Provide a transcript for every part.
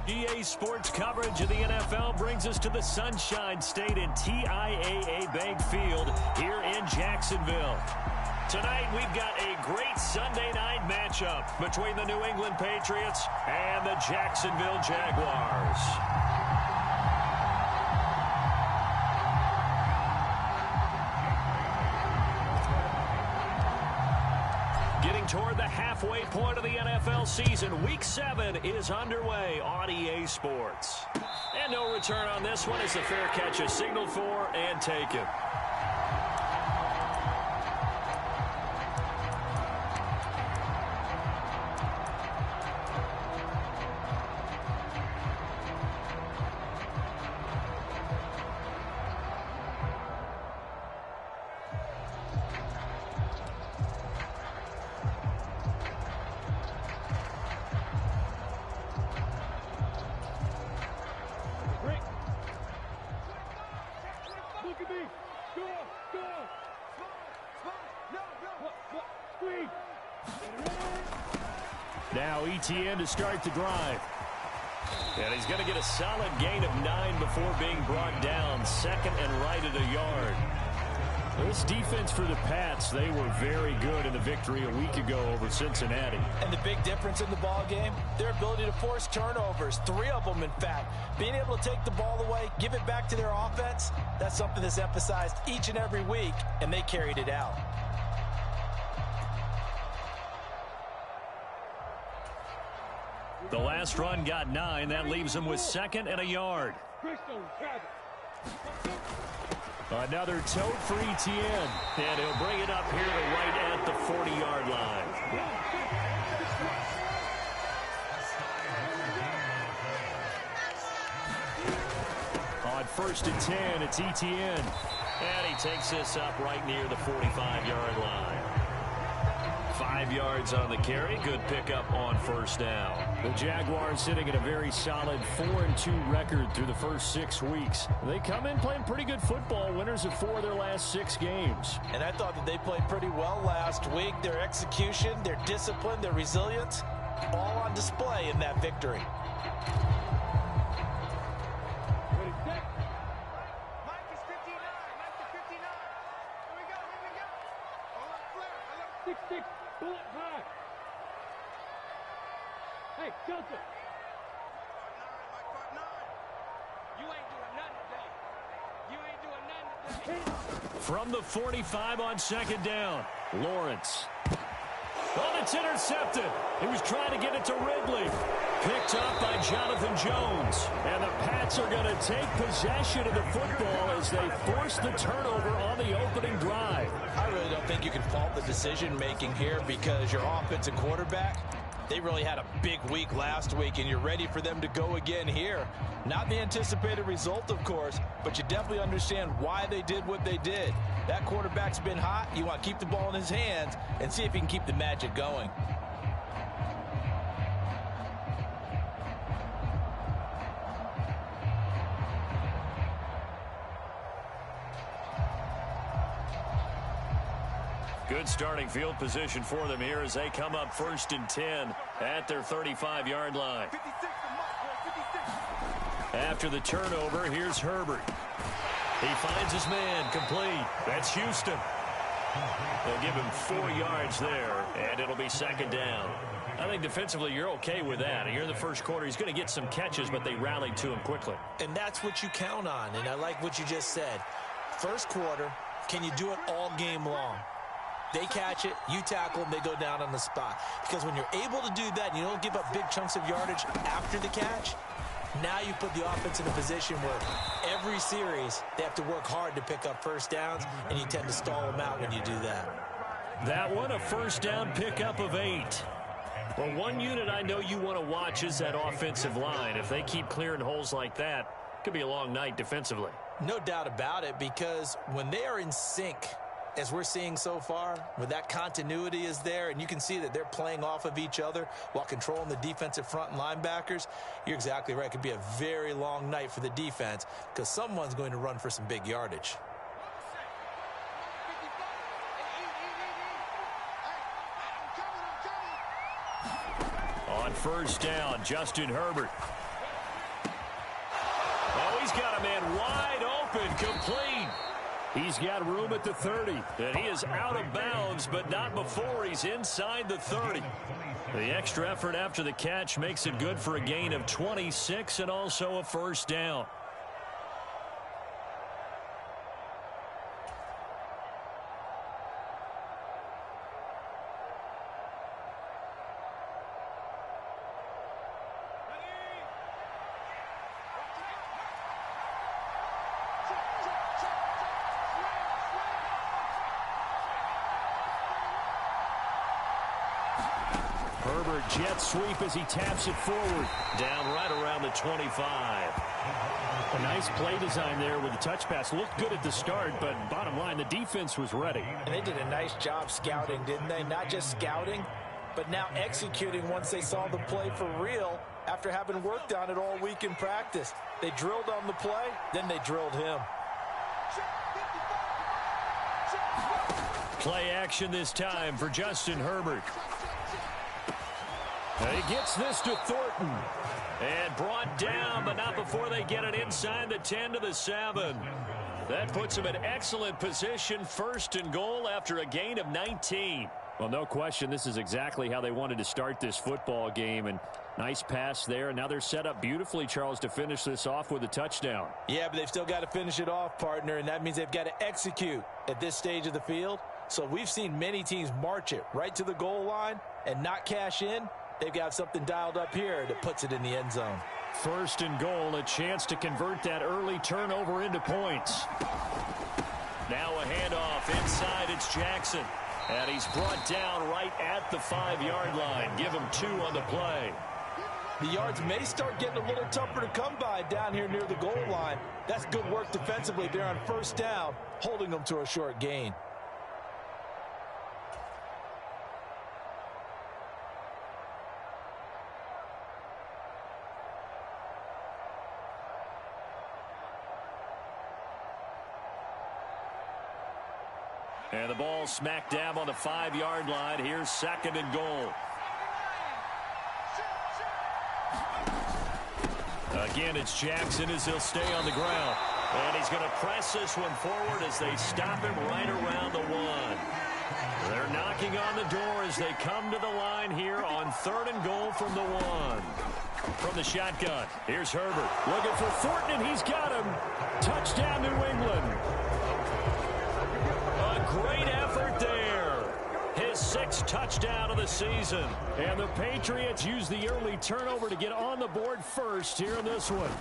EA Sports coverage of the NFL brings us to the Sunshine State and TIAA Bank Field here in Jacksonville. Tonight, we've got a great Sunday night matchup between the New England Patriots and the Jacksonville Jaguars. Getting toward the halfway point of the NFL season, Week 7 is underway on EA Sports. And no return on this one as the fair catch is signaled for and taken. Now ETN to start the drive. And he's going to get a solid gain of 9 before being brought down. Second and right at a yard. This defense for the Pats, they were very good in the victory a week ago over Cincinnati. And the big difference in the ball game, their ability to force turnovers, 3 of them in fact. Being able to take the ball away, give it back to their offense, that's something that's emphasized each and every week, and they carried it out. The last run got 9. That leaves him with second and a yard. Another tote for ETN. And he'll bring it up here to right at the 40-yard line. On 1st and 10, it's ETN. And he takes this up right near the 45-yard line. 5 yards on the carry. Good pickup on first down. The Jaguars sitting at a very solid 4-2 record through the first 6 weeks. They come in playing pretty good football, winners of 4 of their last 6 games. And I thought that they played pretty well last week. Their execution, their discipline, their resilience, all on display in that victory. Hey, Joseph. From the 45 on second down, Lawrence. Oh, it's intercepted. He was trying to get it to Ridley. Picked up by Jonathan Jones. And the Pats are going to take possession of the football as they force the turnover on the opening drive. I really don't think you can fault the decision-making here because your offensive quarterback, they really had a big week last week, and you're ready for them to go again here. Not the anticipated result, of course, but you definitely understand why they did what they did. That quarterback's been hot. You want to keep the ball in his hands and see if he can keep the magic going. Good starting field position for them here as they come up 1st and 10 at their 35-yard line. After the turnover, here's Herbert. He finds his man complete. That's Houston. They'll give him 4 yards there, and it'll be second down. I think defensively you're okay with that. Here in the first quarter, he's going to get some catches, but they rallied to him quickly. And that's what you count on, and I like what you just said. First quarter, can you do it all game long? They catch it, you tackle them, they go down on the spot. Because when you're able to do that and you don't give up big chunks of yardage after the catch, now you put the offense in a position where every series they have to work hard to pick up first downs, and you tend to stall them out when you do that. That one, a first down pickup of 8. Well, one unit I know you want to watch is that offensive line. If they keep clearing holes like that, it could be a long night defensively. No doubt about it, because when they are in sync, as we're seeing so far, where that continuity is there, and you can see that they're playing off of each other while controlling the defensive front and linebackers, you're exactly right. It could be a very long night for the defense because someone's going to run for some big yardage. On first down, Justin Herbert. Oh, he's got a man wide open, complete. He's got room at the 30, and he is out of bounds, but not before he's inside the 30. The extra effort after the catch makes it good for a gain of 26 and also a first down. Herbert jet sweep as he taps it forward. Down right around the 25. A nice play design there with the touch pass. Looked good at the start, but bottom line, the defense was ready. And they did a nice job scouting, didn't they? Not just scouting, but now executing once they saw the play for real after having worked on it all week in practice. They drilled on the play, then they drilled him. Play action this time for Justin Herbert. He gets this to Thornton. And brought down, but not before they get it inside the 10 to the 7. That puts him in excellent position, first and goal after a gain of 19. Well, no question, this is exactly how they wanted to start this football game. And nice pass there. And now they're set up beautifully, Charles, to finish this off with a touchdown. Yeah, but they've still got to finish it off, partner, and that means they've got to execute at this stage of the field. So we've seen many teams march it right to the goal line and not cash in. They've got something dialed up here that puts it in the end zone. First and goal, a chance to convert that early turnover into points. Now a handoff inside, it's Jackson. And he's brought down right at the 5-yard line. Give him 2 on the play. The yards may start getting a little tougher to come by down here near the goal line. That's good work defensively there on first down, holding them to a short gain. And the ball smack dab on the 5-yard line. Here's second and goal. Again, it's Jackson as he'll stay on the ground. And he's going to press this one forward as they stop him right around the 1. They're knocking on the door as they come to the line here on third and goal from the 1. From the shotgun, here's Herbert. Looking for Thornton, and he's got him. Touchdown, New England. Great effort there. His 6th touchdown of the season. And the Patriots use the early turnover to get on the board first here in this one.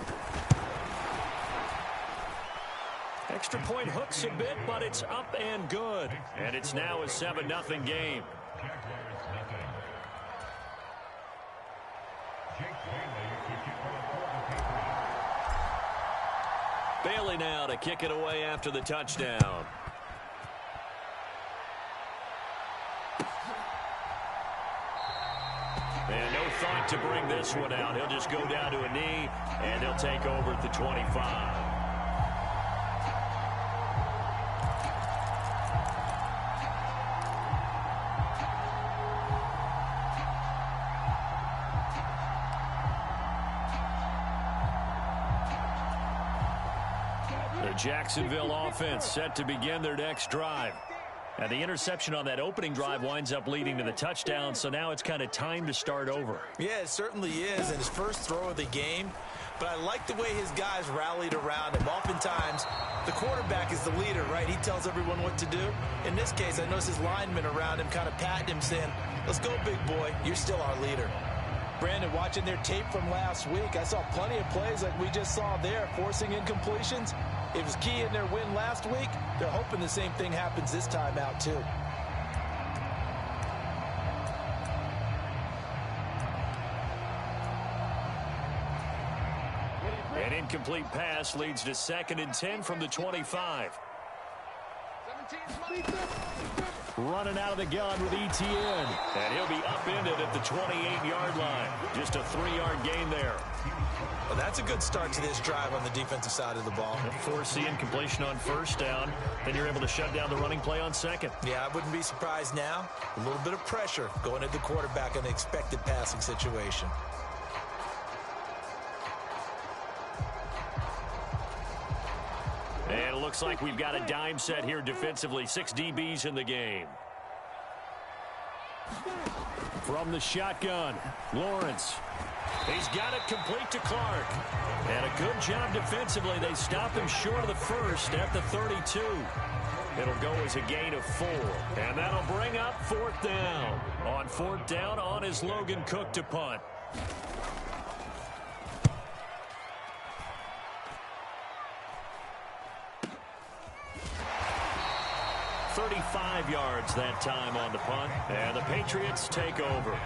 Extra point hooks a bit, but it's up and good. And it's now a 7-0 game. Bailey now to kick it away after the touchdown. And no thought to bring this one out. He'll just go down to a knee, and he'll take over at the 25. The Jacksonville offense set to begin their next drive. And the interception on that opening drive winds up leading to the touchdown, so now it's kind of time to start over. Yeah, it certainly is, and his first throw of the game. But I like the way his guys rallied around him. Oftentimes, the quarterback is the leader, right? He tells everyone what to do. In this case, I noticed his linemen around him kind of patting him, saying, "Let's go, big boy. You're still our leader." Brandon, watching their tape from last week, I saw plenty of plays like we just saw there, forcing incompletions. It was key in their win last week. They're hoping the same thing happens this time out, too. An incomplete pass leads to 2nd and 10 from the 25. running out of the gun with ETN. And he'll be upended at the 28-yard line. Just a 3-yard gain there. Well, that's a good start to this drive on the defensive side of the ball. Force incompletion on first down. Then you're able to shut down the running play on second. Yeah, I wouldn't be surprised now. A little bit of pressure going at the quarterback in an expected passing situation. And it looks like we've got a dime set here defensively. 6 DBs in the game. From the shotgun, Lawrence. He's got it complete to Clark. And a good job defensively. They stop him short of the first at the 32. It'll go as a gain of 4. And that'll bring up 4th down. On 4th down, on is Logan Cook to punt. 35 yards that time on the punt. And the Patriots take over.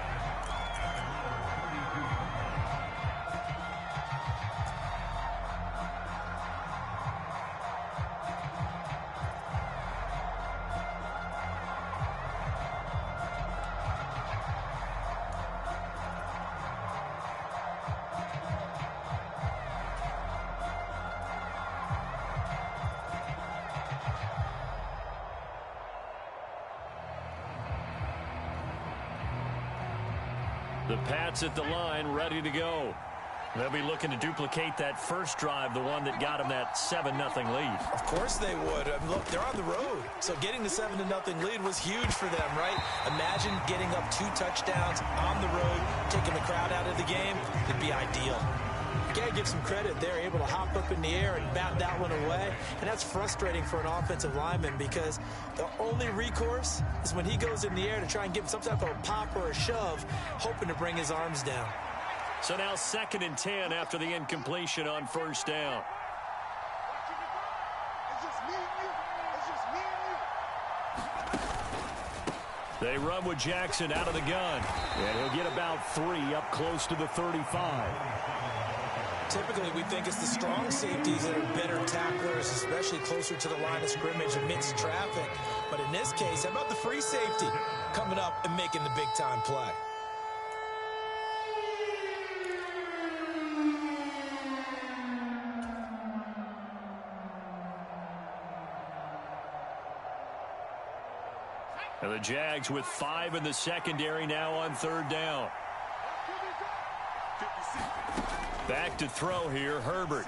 The Pats at the line, ready to go. They'll be looking to duplicate that first drive, the one that got them that 7-0 lead. Of course they would. I mean, look, they're on the road. So getting the 7-0 lead was huge for them, right? Imagine getting up 2 touchdowns on the road, taking the crowd out of the game. It'd be ideal. You got to give some credit. They're able to hop up in the air and bat that one away. And that's frustrating for an offensive lineman because the only recourse is when he goes in the air to try and give some type of a pop or a shove, hoping to bring his arms down. So now 2nd and 10 after the incompletion on first down. They run with Jackson out of the gun. And he'll get about 3 up close to the 35. Typically, we think it's the strong safeties that are better tacklers, especially closer to the line of scrimmage amidst traffic. But in this case, how about the free safety coming up and making the big-time play? And the Jags with 5 in the secondary now on 3rd down. Back to throw here, Herbert.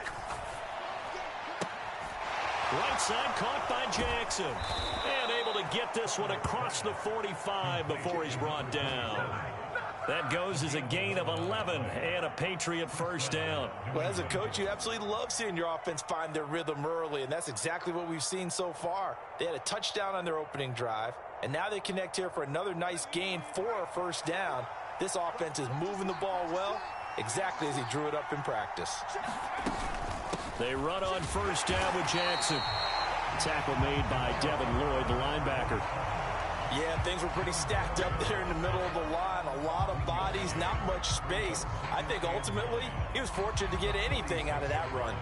Right side caught by Jackson. And able to get this one across the 45 before he's brought down. That goes as a gain of 11 and a Patriot first down. Well, as a coach, you absolutely love seeing your offense find their rhythm early, and that's exactly what we've seen so far. They had a touchdown on their opening drive, and now they connect here for another nice gain for a first down. This offense is moving the ball well, exactly as he drew it up in practice. They run on first down with Jackson. Tackle made by Devin Lloyd, the linebacker. Yeah, things were pretty stacked up there in the middle of the line. A lot of bodies, not much space. I think ultimately he was fortunate to get anything out of that run.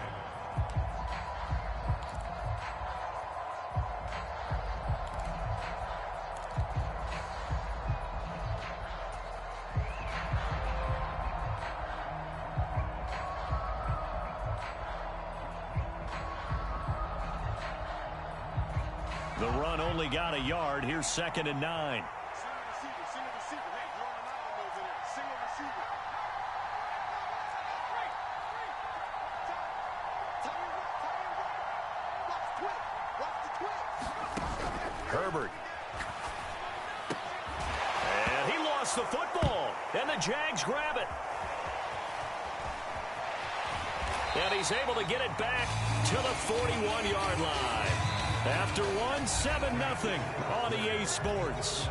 The run only got a yard. Here's 2nd and 9. Herbert. And he lost the football. And the Jags grab it. And he's able to get it back to the 41-yard line. After one, 7-0 on EA Sports.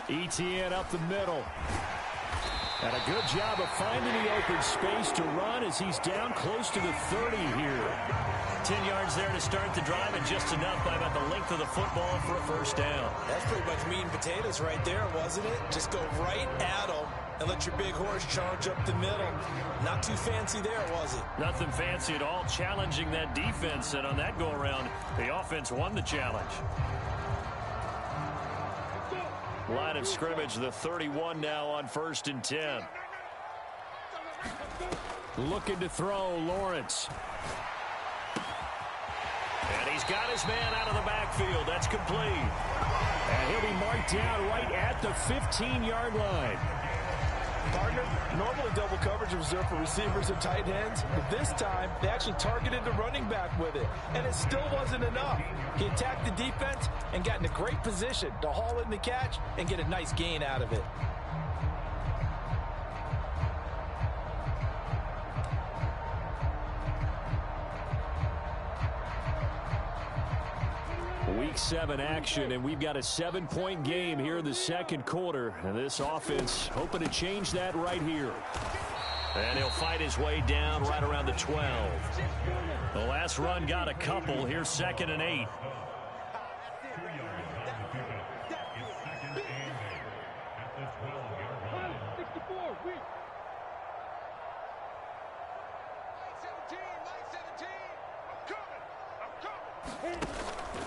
ETN up the middle. And a good job of finding the open space to run as he's down close to the 30 here. 10 yards there to start the drive, and just enough by about the length of the football for a first down. That's pretty much meat and potatoes right there, wasn't it? Just go right at them and let your big horse charge up the middle. Not too fancy there, was it? Nothing fancy at all, challenging that defense, and on that go-around, the offense won the challenge. Line of scrimmage, the 31 now on 1st and 10. Looking to throw, Lawrence. And he's got his man out of the backfield. That's complete. And he'll be marked down right at the 15-yard line. Partner, normally double coverage is reserved for receivers and tight ends, but this time they actually targeted the running back with it, and it still wasn't enough. He attacked the defense and got in a great position to haul in the catch and get a nice gain out of it. Week 7 action, and we've got a 7-point game here in the second quarter. And this offense hoping to change that right here. And he'll fight his way down right around the 12. The last run got a couple. Here's 2nd and 8.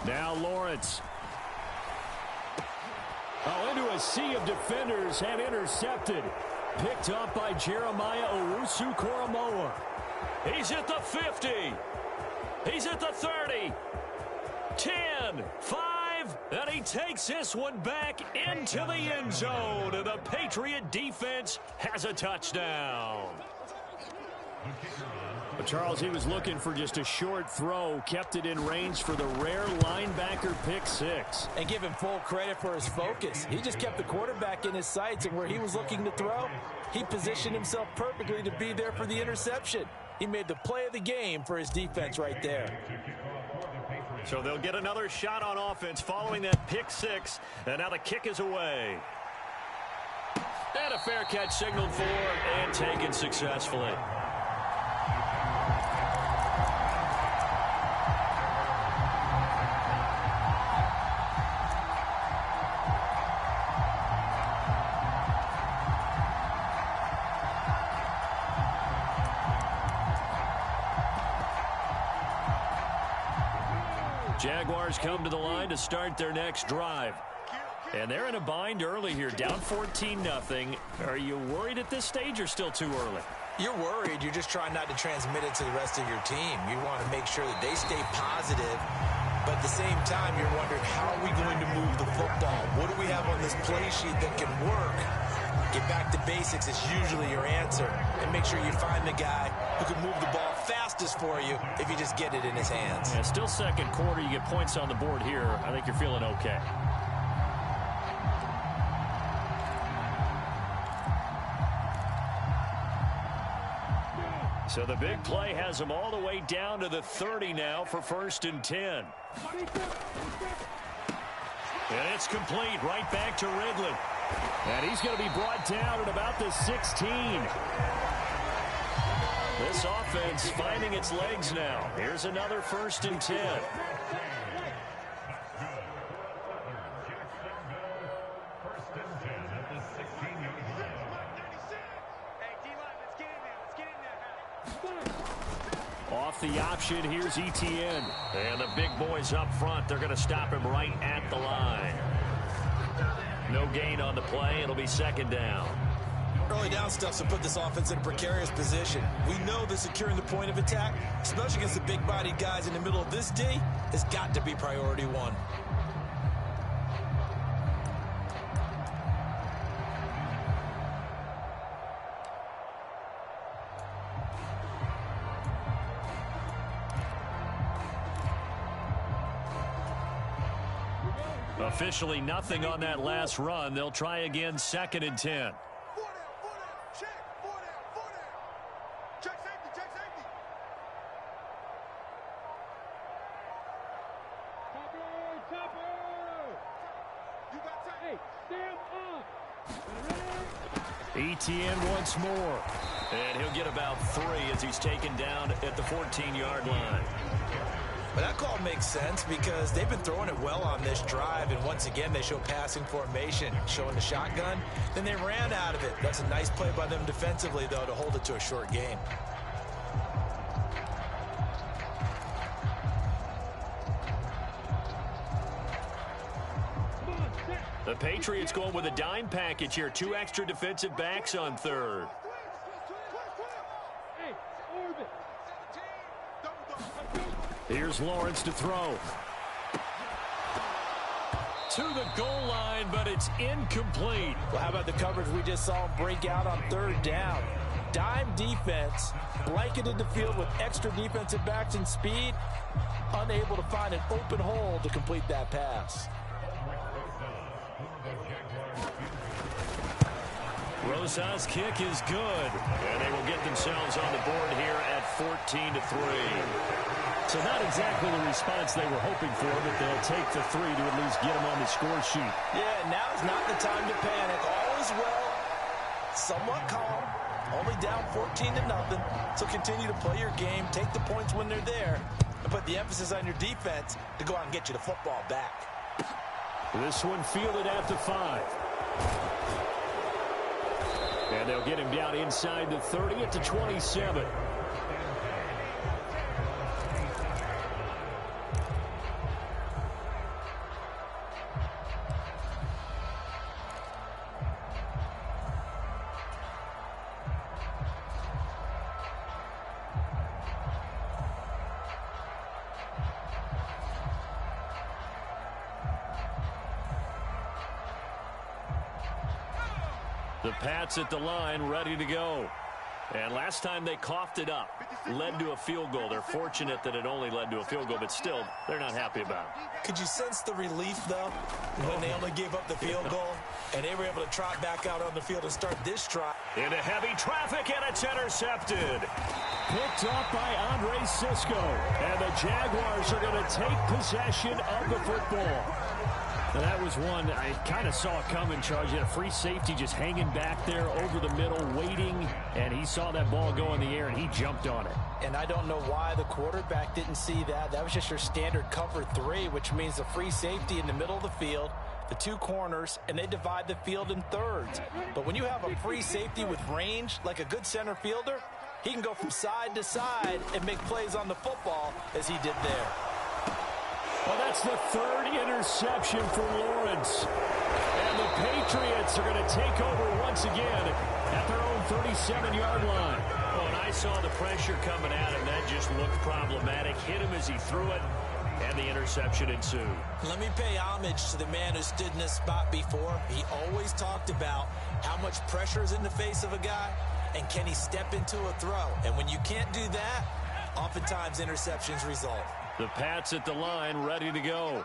Now Lawrence. Oh, into a sea of defenders and intercepted. Picked up by Jeremiah Owusu-Koramoah. He's at the 50. He's at the 30. 10, 5, and he takes this one back into the end zone. And the Patriot defense has a touchdown. But Charles, he was looking for just a short throw, kept it in range for the rare linebacker pick 6. And give him full credit for his focus. He just kept the quarterback in his sights, and where he was looking to throw, he positioned himself perfectly to be there for the interception. He made the play of the game for his defense right there. So they'll get another shot on offense following that pick 6, and now the kick is away. And a fair catch signaled for and taken successfully. Jaguars come to the line to start their next drive. And they're in a bind early here, down 14-0. Are you worried at this stage or still too early? You're worried. You're just trying not to transmit it to the rest of your team. You want to make sure that they stay positive. But at the same time, you're wondering, how are we going to move the football? What do we have on this play sheet that can work? Get back to basics is usually your answer. And make sure you find the guy who can move the ball fastest for you if you just get it in his hands. Yeah, still second quarter. You get points on the board here. I think you're feeling okay. So the big play has them all the way down to the 30 now for 1st and 10. And it's complete right back to Ridley. And he's going to be brought down at about the 16. This offense finding its legs now. Here's another 1st and 10. Off the option, here's ETN. And the big boys up front, they're going to stop him right at the line. No gain on the play. It'll be 2nd down. Early down stuff will put this offense in a precarious position. We know that securing the point of attack, especially against the big-bodied guys in the middle of this D, has got to be priority 1. Officially nothing on that last run. They'll try again 2nd and 10. ETN once more. And he'll get about 3 as he's taken down at the 14-yard line. But that call makes sense because they've been throwing it well on this drive, and once again they show passing formation, showing the shotgun. Then they ran out of it. That's a nice play by them defensively, though, to hold it to a short game. The Patriots going with a dime package here. 2 extra defensive backs on third. Here's Lawrence to throw. To the goal line, but it's incomplete. Well, how about the coverage we just saw him break out on third down? Dime defense, blanketed the field with extra defensive backs and speed, unable to find an open hole to complete that pass. Rosas' kick is good, and they will get themselves on the board here at 14-3. So not exactly the response they were hoping for, but they'll take the 3 to at least get them on the score sheet. Yeah, now is not the time to panic. All is well, somewhat calm, only down 14-0. So continue to play your game, take the points when they're there, and put the emphasis on your defense to go out and get you the football back. This one fielded at the 5. And they'll get him down inside the 30 at the 27. The Pats at the line, ready to go. And last time they coughed it up, led to a field goal. They're fortunate that it only led to a field goal, but still, they're not happy about it. Could you sense the relief, though, when they only gave up the field goal and they were able to trot back out on the field and start this trot? Into heavy traffic, and it's intercepted. Picked up by Andre Sisco. And the Jaguars are going to take possession of the football. Now that was one I kind of saw coming, Charles. You had a free safety just hanging back there over the middle, waiting, and he saw that ball go in the air, and he jumped on it. And I don't know why the quarterback didn't see that. That was just your standard cover 3, which means the free safety in the middle of the field, the 2 corners, and they divide the field in thirds. But when you have a free safety with range, like a good center fielder, he can go from side to side and make plays on the football as he did there. Well, that's the 3rd interception for Lawrence. And the Patriots are going to take over once again at their own 37-yard line. Oh, and I saw the pressure coming at him. That just looked problematic. Hit him as he threw it, and the interception ensued. Let me pay homage to the man who stood in this spot before. He always talked about how much pressure is in the face of a guy, and can he step into a throw. And when you can't do that, oftentimes interceptions result. The Pats at the line, ready to go.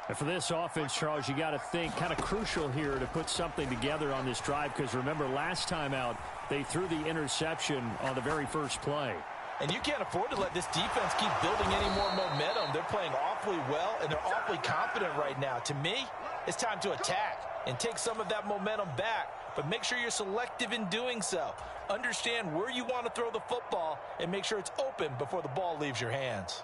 And for this offense, Charles, you got to think kind of crucial here to put something together on this drive, because remember, last time out, they threw the interception on the very first play. And you can't afford to let this defense keep building any more momentum. They're playing awfully well, and they're awfully confident right now. To me, it's time to attack and take some of that momentum back, but make sure you're selective in doing so. Understand where you want to throw the football and make sure it's open before the ball leaves your hands.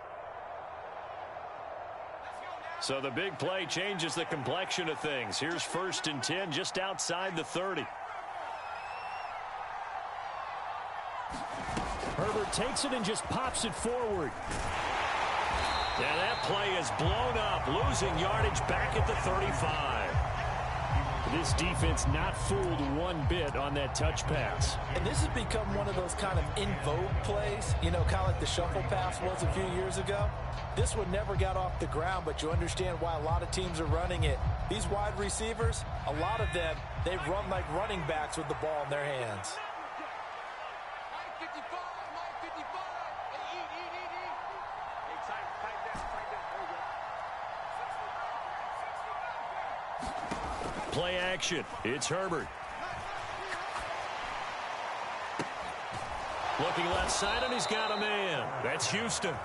So the big play changes the complexion of things. Here's 1st and 10 just outside the 30. Herbert takes it and just pops it forward. Yeah, that play is blown up, losing yardage back at the 35. This defense not fooled one bit on that touch pass. And this has become one of those kind of in vogue plays, you know, kind of like the shuffle pass was a few years ago. This one never got off the ground, but you understand why a lot of teams are running it. These wide receivers, a lot of them, they run like running backs with the ball in their hands. Play action. It's Herbert. Looking left side, and he's got a man. That's Houston.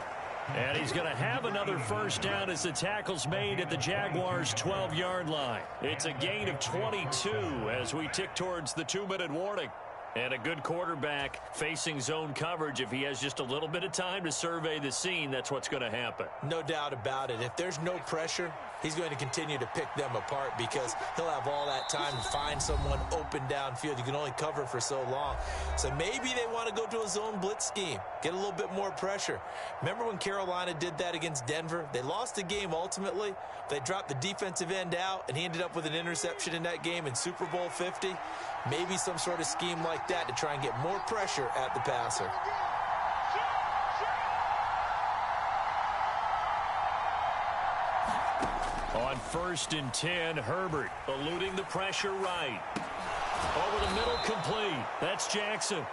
And he's going to have another first down as the tackle's made at the Jaguars' 12-yard line. It's a gain of 22 as we tick towards the 2-minute warning. And a good quarterback facing zone coverage. If he has just a little bit of time to survey the scene, that's what's going to happen. No doubt about it. If there's no pressure, he's going to continue to pick them apart because he'll have all that time to find someone open downfield. You can only cover for so long. So maybe they want to go to a zone blitz scheme, get a little bit more pressure. Remember when Carolina did that against Denver? They lost the game ultimately. They dropped the defensive end out, and he ended up with an interception in that game in Super Bowl 50. Maybe some sort of scheme like that to try and get more pressure at the passer. On 1st and 10, Herbert eluding the pressure right. Over the middle, complete. That's Jackson.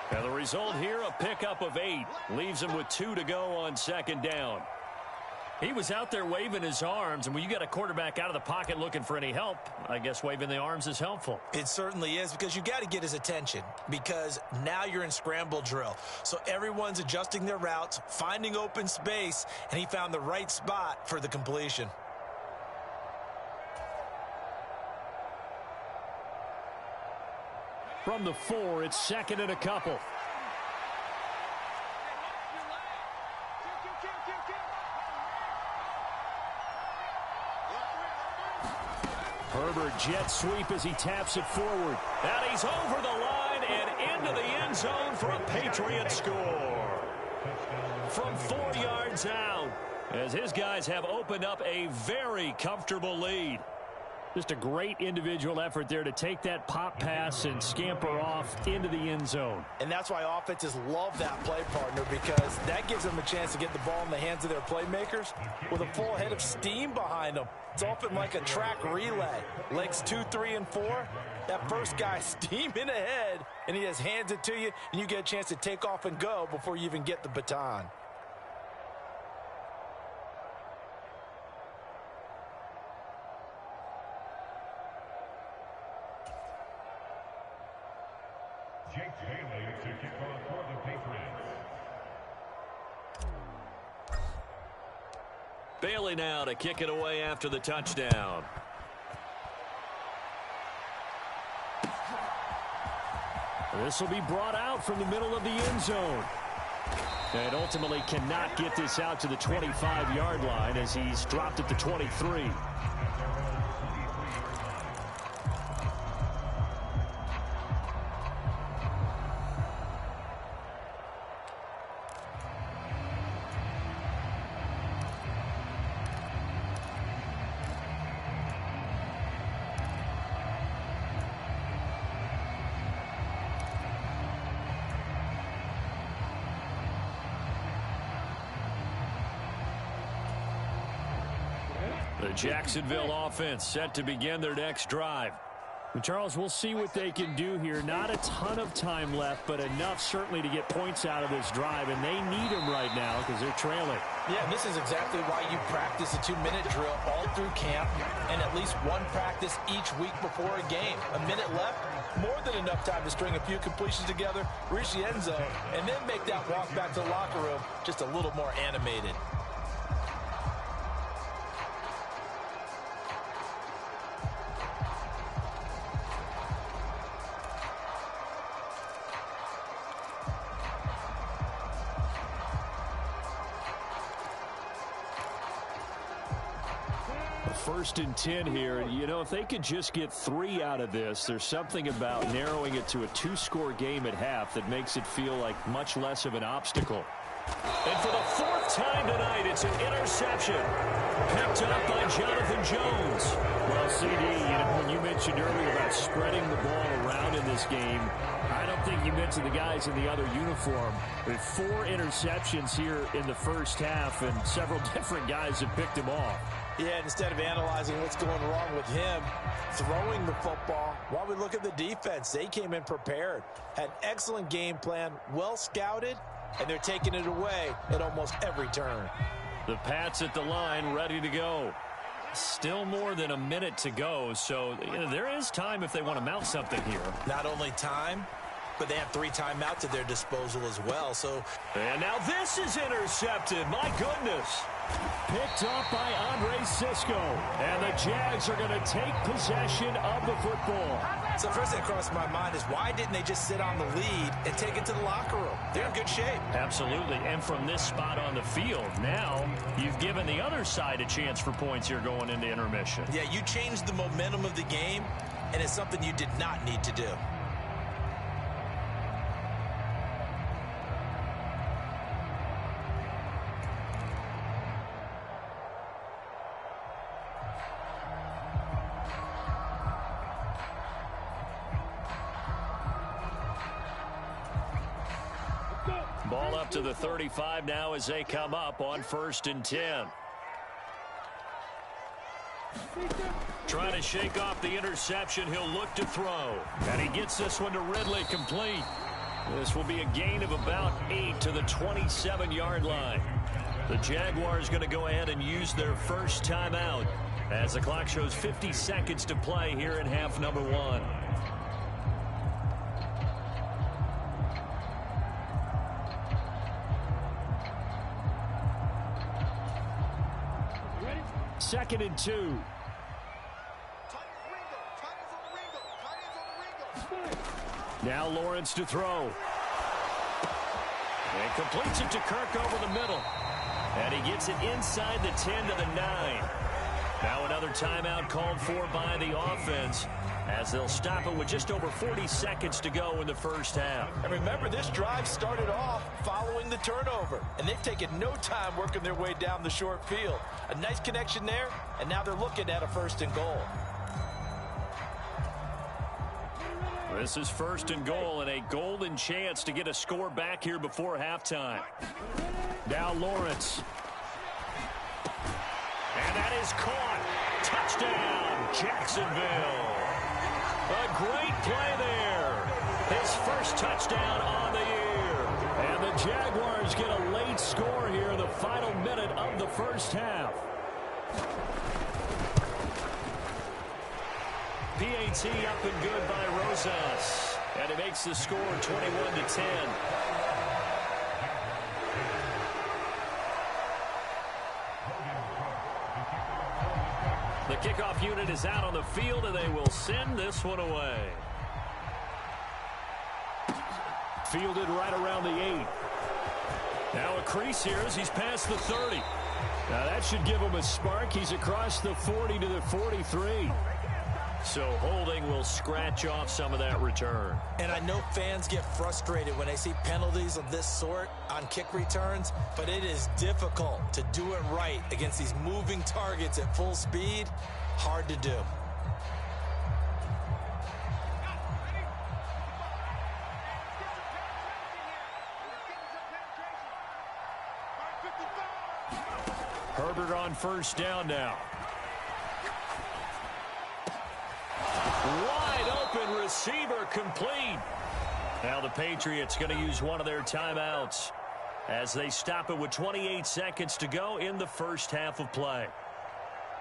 And the result here, a pickup of 8. Leaves him with 2 to go on 2nd down. He was out there waving his arms, and when you got a quarterback out of the pocket looking for any help, I guess waving the arms is helpful. It certainly is, because you got to get his attention, because now you're in scramble drill. So everyone's adjusting their routes, finding open space, and he found the right spot for the completion. From the 4, it's 2nd and a couple. Herbert jet sweep as he taps it forward. And he's over the line and into the end zone for a Patriot score. From 4 yards out, as his guys have opened up a very comfortable lead. Just a great individual effort there to take that pop pass and scamper off into the end zone. And that's why offenses love that play, partner, because that gives them a chance to get the ball in the hands of their playmakers with a full head of steam behind them. It's often like a track relay. Legs 2, 3, and 4. That first guy steaming ahead, and he just hands it to you, and you get a chance to take off and go before you even get the baton. Bailey now to kick it away after the touchdown. This will be brought out from the middle of the end zone. And ultimately cannot get this out to the 25-yard line as he's dropped at the 23. The Jacksonville offense set to begin their next drive. Well, Charles, we'll see what they can do here. Not a ton of time left, but enough certainly to get points out of this drive, and they need them right now because they're trailing. Yeah, this is exactly why you practice a 2-minute drill all through camp and at least one practice each week before a game. A minute left, more than enough time to string a few completions together, reach the end zone, and then make that walk back to the locker room just a little more animated. First and 10 here. You know, if they could just get 3 out of this, there's something about narrowing it to a 2-score game at half that makes it feel like much less of an obstacle. And for the 4th time tonight, it's an interception. Picked up by Jonathan Jones. Well, CD, you know, when you mentioned earlier about spreading the ball around in this game, I don't think you mentioned the guys in the other uniform. With 4 interceptions here in the first half, and several different guys have picked him off. Yeah, and instead of analyzing what's going wrong with him throwing the football, while we look at the defense, they came in prepared. Had an excellent game plan, well scouted, and they're taking it away at almost every turn. The Pats at the line, ready to go. Still more than a minute to go, so you know, there is time if they want to mount something here. Not only time, but they have 3 timeouts at their disposal as well. So, and now this is intercepted. My goodness. Picked up by Andre Cisco. And the Jags are going to take possession of the football. So first thing that crossed my mind is why didn't they just sit on the lead and take it to the locker room? They're in good shape. Absolutely. And from this spot on the field, now you've given the other side a chance for points here going into intermission. Yeah, you changed the momentum of the game, and it's something you did not need to do. Ball up to the 35 now as they come up on 1st and 10. Trying to shake off the interception. He'll look to throw. And he gets this one to Ridley complete. This will be a gain of about 8 to the 27-yard line. The Jaguars going to go ahead and use their first timeout as the clock shows 50 seconds to play here in half number 1. Second and 2. Now Lawrence to throw. And completes it to Kirk over the middle. And he gets it inside the 10 to the 9. Now another timeout called for by the offense as they'll stop it with just over 40 seconds to go in the first half. And remember, this drive started off following the turnover, and they've taken no time working their way down the short field. A nice connection there, and now they're looking at a 1st and goal. This is 1st and goal and a golden chance to get a score back here before halftime. Now Lawrence. And that is caught. Touchdown, Jacksonville. A great play there. His first touchdown on the year. And the Jaguars get a late score here in the final minute of the first half. PAT up and good by Rosas. And it makes the score 21-10. The kickoff unit is out on the field, and they will send this one away. Fielded right around the 8. Now a crease here as he's past the 30. Now that should give him a spark. He's across the 40 to the 43. So holding will scratch off some of that return. And I know fans get frustrated when they see penalties of this sort on kick returns, but it is difficult to do it right against these moving targets at full speed. Hard to do. Herbert on 1st down now. Wide open receiver complete. Now the Patriots going to use one of their timeouts as they stop it with 28 seconds to go in the first half of play.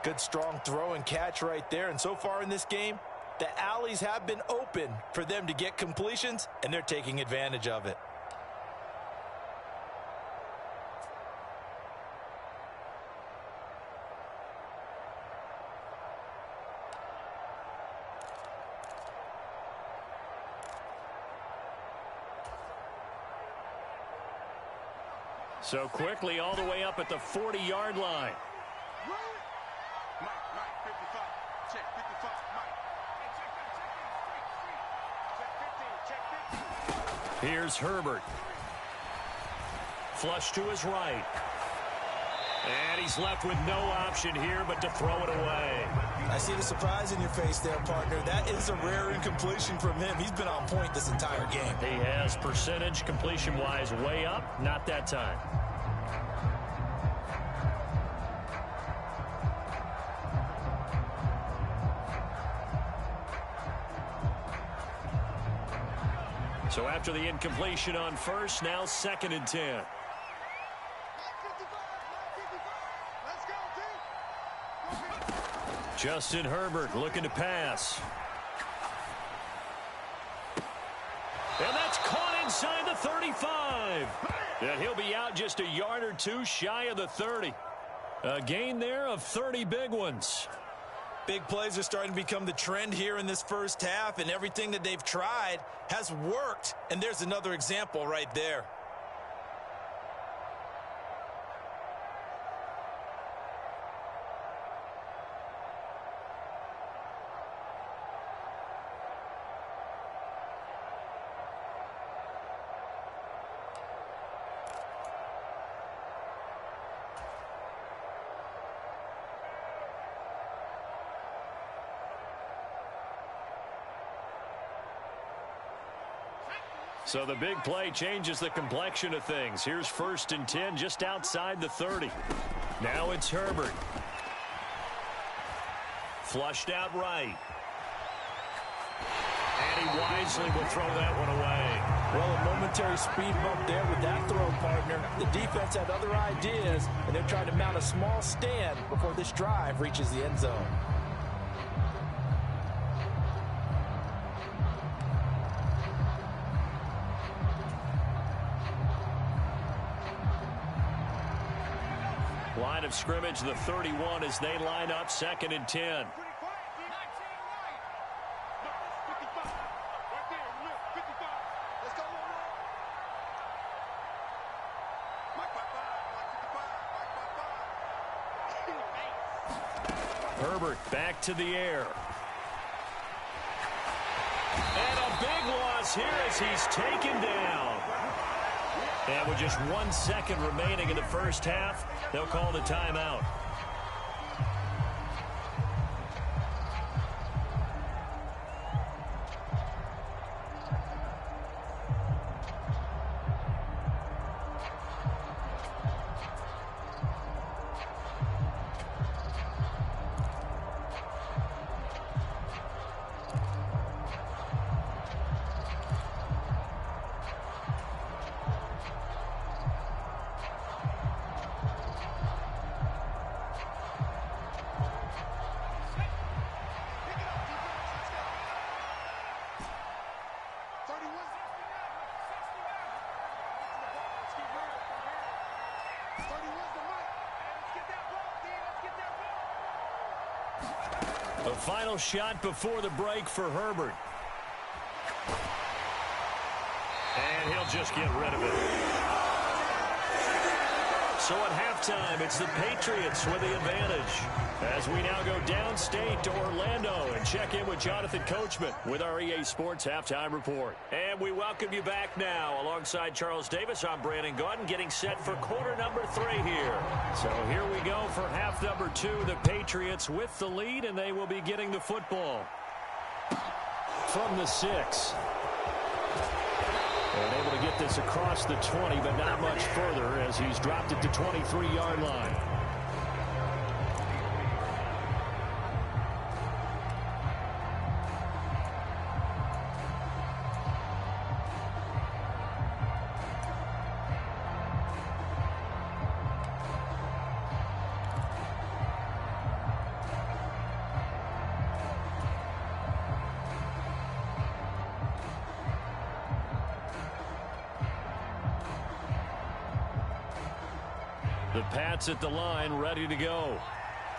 Good strong throw and catch right there. And so far in this game, the alleys have been open for them to get completions, and they're taking advantage of it. So quickly all the way up at the 40-yard line. Here's Herbert. Flush to his right. And he's left with no option here but to throw it away. I see the surprise in your face there, partner. That is a rare incompletion from him. He's been on point this entire game. He has percentage completion-wise way up. Not that time. So after the incompletion on 1st, now 2nd and 10. Justin Herbert looking to pass. And that's inside the 35. And he'll be out just a yard or two shy of the 30. A gain there of 30 big ones. Big plays are starting to become the trend here in this first half, and everything that they've tried has worked. And there's another example right there. So the big play changes the complexion of things. Here's 1st and 10 just outside the 30. Now it's Herbert. Flushed out right. And he wisely will throw that one away. Well, a momentary speed bump there with that throw, partner. The defense had other ideas, and they're trying to mount a small stand before this drive reaches the end zone. Line of scrimmage, the 31, as they line up 2nd and 10. Herbert back to the air. And a big loss here as he's taken down. And with just 1 second remaining in the first half, they'll call the timeout. A final shot before the break for Herbert. And he'll just get rid of it. So at halftime, it's the Patriots with the advantage. As we now go downstate to Orlando and check in with Jonathan Coachman with our EA Sports Halftime Report. And we welcome you back now. Alongside Charles Davis, I'm Brandon Gaudin, getting set for quarter number 3 here. So here we go for half number 2. The Patriots with the lead, and they will be getting the football from the 6. And able to get this across the 20, but not much further as he's dropped it to 23-yard line. The Pats at the line, ready to go.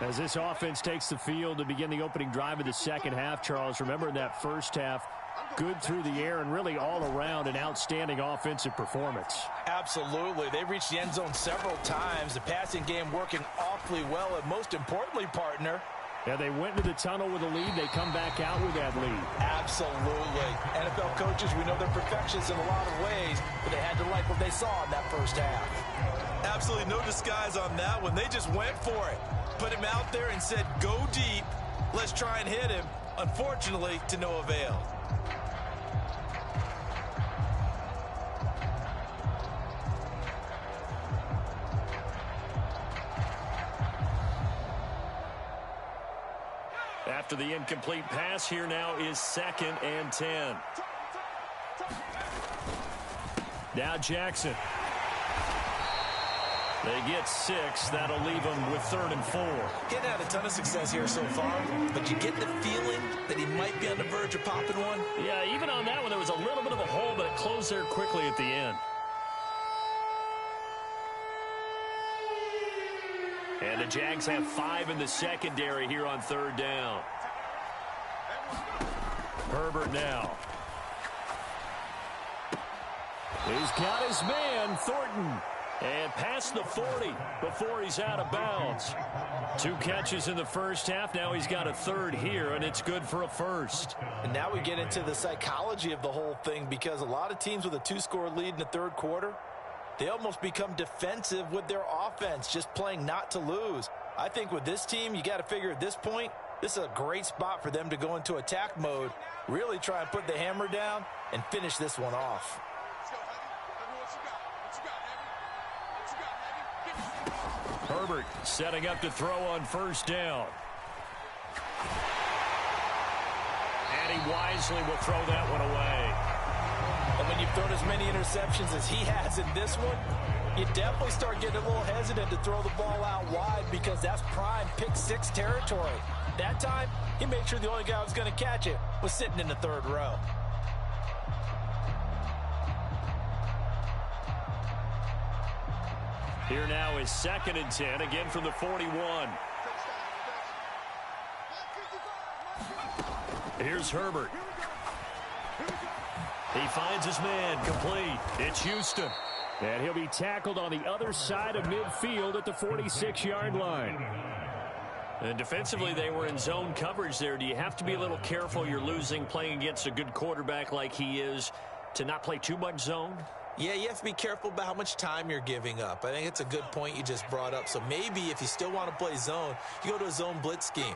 As this offense takes the field to begin the opening drive of the second half, Charles, remember in that first half, good through the air and really all around an outstanding offensive performance. Absolutely. They reached the end zone several times. The passing game working awfully well, and most importantly, partner, yeah, they went into the tunnel with a lead. They come back out with that lead. Absolutely. NFL coaches, we know they're perfectionists in a lot of ways, but they had to like what they saw in that first half. Absolutely no disguise on that one. They just went for it. Put him out there and said, go deep. Let's try and hit him. Unfortunately, to no avail. After the incomplete pass, here now is 2nd and 10. Now Jackson. They get 6. That'll leave them with 3rd and 4. He hadn't had a ton of success here so far, but you get the feeling that he might be on the verge of popping one. Yeah, even on that one, there was a little bit of a hole, but it closed themselves there quickly at the end. And the Jags have 5 in the secondary here on 3rd down. Herbert now. He's got his man, Thornton. And past the 40 before he's out of bounds. 2 catches in the first half. Now he's got a 3rd here, and it's good for a 1st. And now we get into the psychology of the whole thing, because a lot of teams with a 2-score lead in the 3rd quarter, they almost become defensive with their offense, just playing not to lose. I think with this team, you got to figure at this point, this is a great spot for them to go into attack mode, really try and put the hammer down and finish this one off. Herbert setting up to throw on 1st down. And he wisely will throw that one away. And when you've thrown as many interceptions as he has in this one, you definitely start getting a little hesitant to throw the ball out wide, because that's prime pick 6 territory. That time, he made sure the only guy who was going to catch it was sitting in the 3rd row. Here now is 2nd and 10, again from the 41. Here's Herbert. He finds his man, complete. It's Houston. And he'll be tackled on the other side of midfield at the 46-yard line. And defensively, they were in zone coverage there. Do you have to be a little careful? You're losing, playing against a good quarterback like he is, to not play too much zone? Yeah, you have to be careful about how much time you're giving up. I think it's a good point you just brought up. So maybe if you still want to play zone, you go to a zone blitz scheme,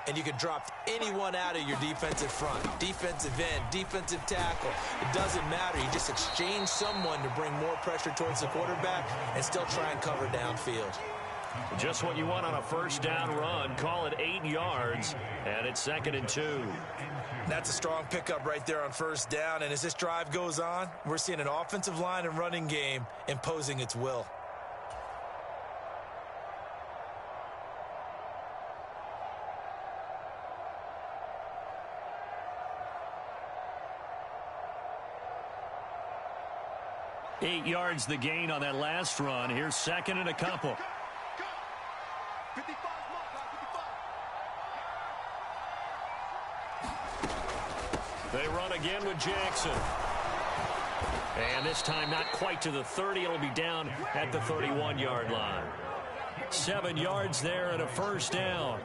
and you can drop anyone out of your defensive front, defensive end, defensive tackle. It doesn't matter. You just exchange someone to bring more pressure towards the quarterback and still try and cover downfield. Just what you want on a 1st down run. Call it 8 yards, and it's 2nd and 2. That's a strong pickup right there on 1st down. And as this drive goes on, we're seeing an offensive line and running game imposing its will. Eight yards the gain on that last run. Here's 2nd and a couple. They run again with Jackson. And this time not quite to the 30. It'll be down at the 31-yard line. 7 yards there and a 1st down.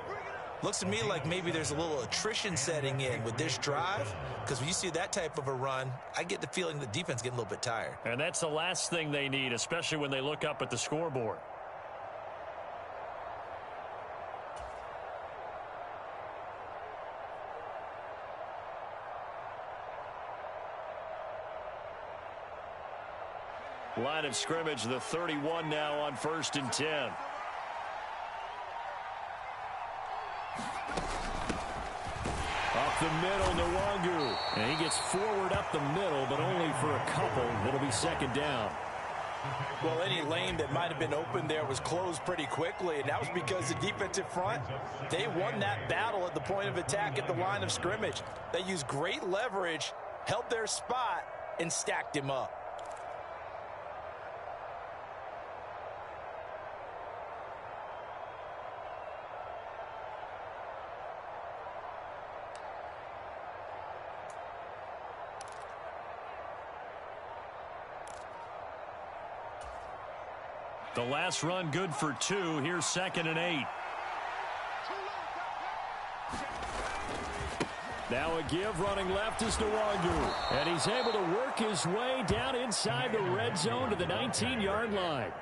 Looks to me like maybe there's a little attrition setting in with this drive, because when you see that type of a run, I get the feeling the defense getting a little bit tired. And that's the last thing they need, especially when they look up at the scoreboard. Line of scrimmage, the 31 now on 1st and 10. Up the middle, Nwangu. And he gets forward up the middle, but only for a couple. It'll be 2nd down. Well, any lane that might have been open there was closed pretty quickly, and that was because the defensive front, they won that battle at the point of attack at the line of scrimmage. They used great leverage, held their spot, and stacked him up. The last run good for 2. Here's 2nd and 8. Now a give, running left is Nwangu. And he's able to work his way down inside the red zone to the 19-yard line.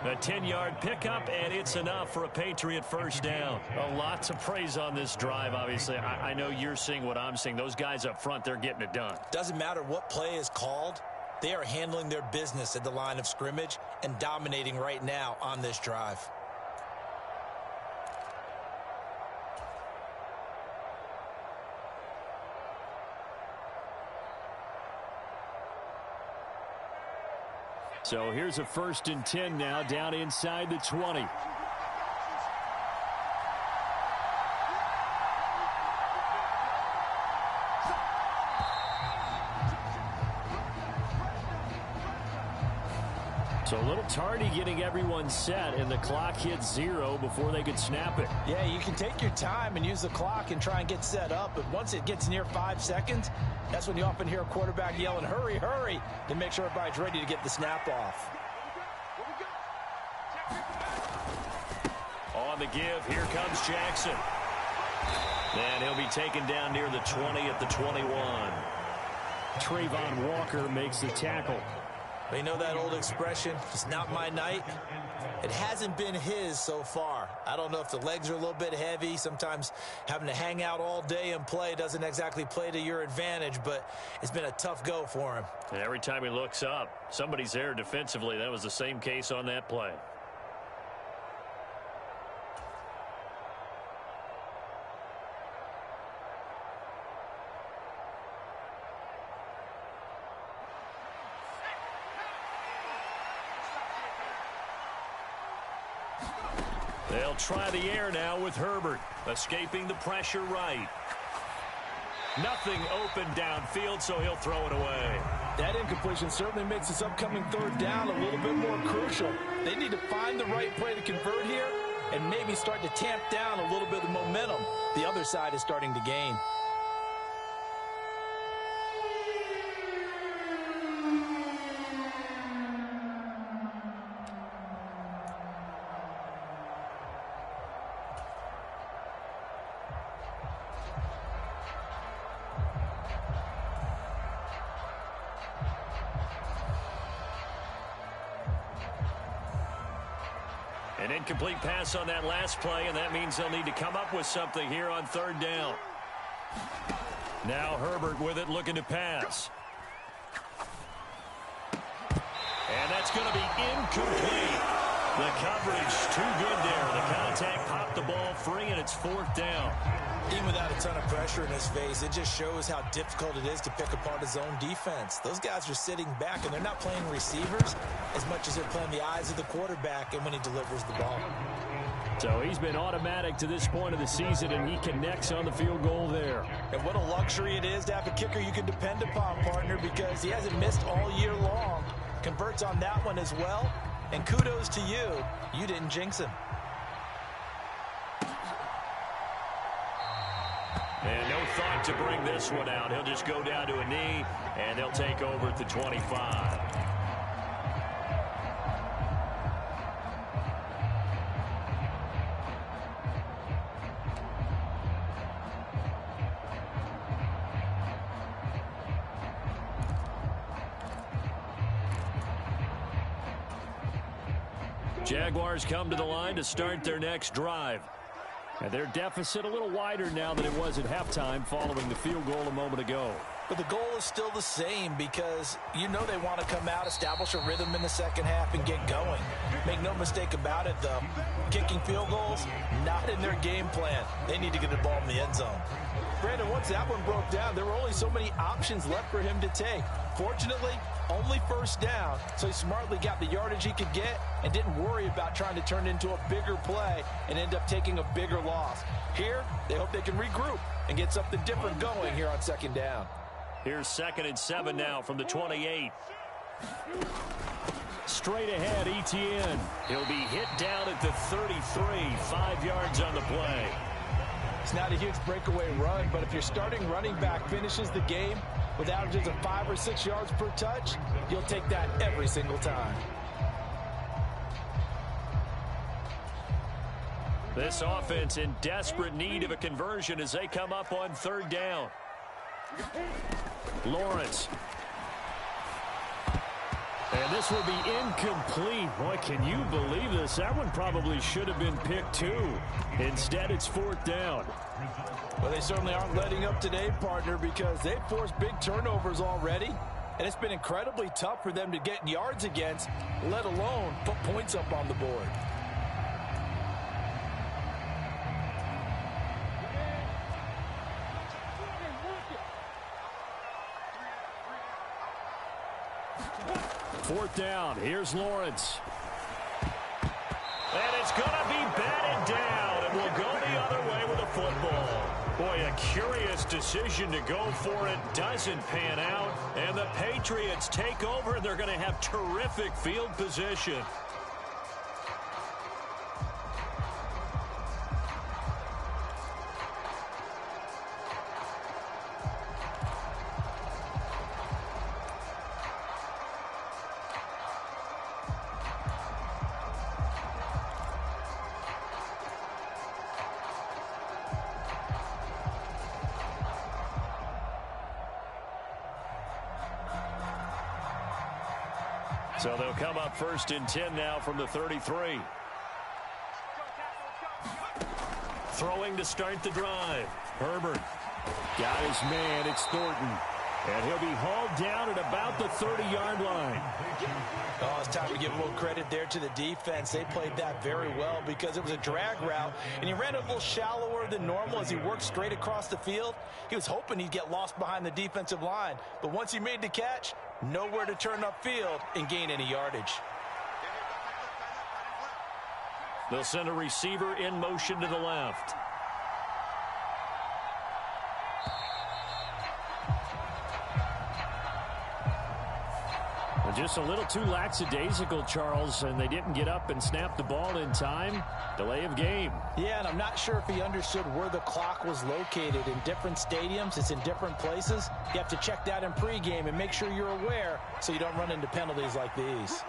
A 10-yard pickup, and it's enough for a Patriot 1st down. A lot to praise on this drive, obviously. I know you're seeing what I'm seeing. Those guys up front, they're getting it done. Doesn't matter what play is called. They are handling their business at the line of scrimmage and dominating right now on this drive. So here's a 1st and 10 now, down inside the 20. So a little tardy getting everyone set, and the clock hits 0 before they could snap it. Yeah, you can take your time and use the clock and try and get set up, but once it gets near 5 seconds, that's when you often hear a quarterback yelling, hurry, hurry, to make sure everybody's ready to get the snap off. On the give, here comes Jackson. And he'll be taken down near the 20 at the 21. Trayvon Walker makes the tackle. You know that old expression, it's not my night? It hasn't been his so far. I don't know if the legs are a little bit heavy. Sometimes having to hang out all day and play doesn't exactly play to your advantage, but it's been a tough go for him. And every time he looks up, somebody's there defensively. That was the same case on that play. They'll try the air now with Herbert, escaping the pressure right. Nothing open downfield, so he'll throw it away. That incompletion certainly makes this upcoming third down a little bit more crucial. They need to find the right play to convert here and maybe start to tamp down a little bit of momentum the other side is starting to gain. An incomplete pass on that last play, and that means they'll need to come up with something here on third down. Now Herbert with it, looking to pass. And that's going to be incomplete. The coverage too good there. The contact popped the ball free, and it's fourth down. Even without a ton of pressure in his face, it just shows how difficult it is to pick apart his own defense. Those guys are sitting back, and they're not playing receivers as much as they're playing the eyes of the quarterback and when he delivers the ball. So he's been automatic to this point of the season, and he connects on the field goal there. And what a luxury it is to have a kicker you can depend upon, partner, because he hasn't missed all year long. Converts on that one as well. And kudos to you. You didn't jinx him. And no thought to bring this one out. He'll just go down to a knee, and they'll take over at the 25. Jaguars come to the line to start their next drive. And their deficit a little wider now than it was at halftime following the field goal a moment ago. But the goal is still the same because you know they want to come out, establish a rhythm in the second half, and get going. Make no mistake about it, though. Kicking field goals, not in their game plan. They need to get the ball in the end zone. Brandon, once that one broke down, there were only so many options left for him to take. Fortunately, only first down, so he smartly got the yardage he could get and didn't worry about trying to turn it into a bigger play and end up taking a bigger loss. Here, they hope they can regroup and get something different going here on second down. Here's 2nd and 7 now from the 28. Straight ahead, Etienne. He'll be hit down at the 33, 5 yards on the play. It's not a huge breakaway run, but if your starting running back finishes the game with averages of 5 or 6 yards per touch, you'll take that every single time. This offense in desperate need of a conversion as they come up on third down. Lawrence. And this will be incomplete. Boy, can you believe this? That one probably should have been picked too. Instead, it's fourth down. Well, they certainly aren't letting up today, partner, because they've forced big turnovers already. And it's been incredibly tough for them to get yards against, let alone put points up on the board. Fourth down. Here's Lawrence. And it's going to be batted down, and we'll go the other way with a football. Boy, a curious decision to go for it doesn't pan out, and the Patriots take over. They're going to have terrific field position. So they'll come up 1st and 10 now from the 33. Throwing to start the drive. Herbert got his man. It's Thornton. And he'll be hauled down at about the 30-yard line. Oh, it's time to give a little credit there to the defense. They played that very well because it was a drag route, and he ran a little shallower than normal as he worked straight across the field. He was hoping he'd get lost behind the defensive line, but once he made the catch, nowhere to turn upfield and gain any yardage. They'll send a receiver in motion to the left. Just a little too lackadaisical, Charles, and they didn't get up and snap the ball in time. Delay of game. Yeah, and I'm not sure if he understood where the clock was located. In different stadiums, it's in different places. You have to check that in pregame and make sure you're aware so you don't run into penalties like these.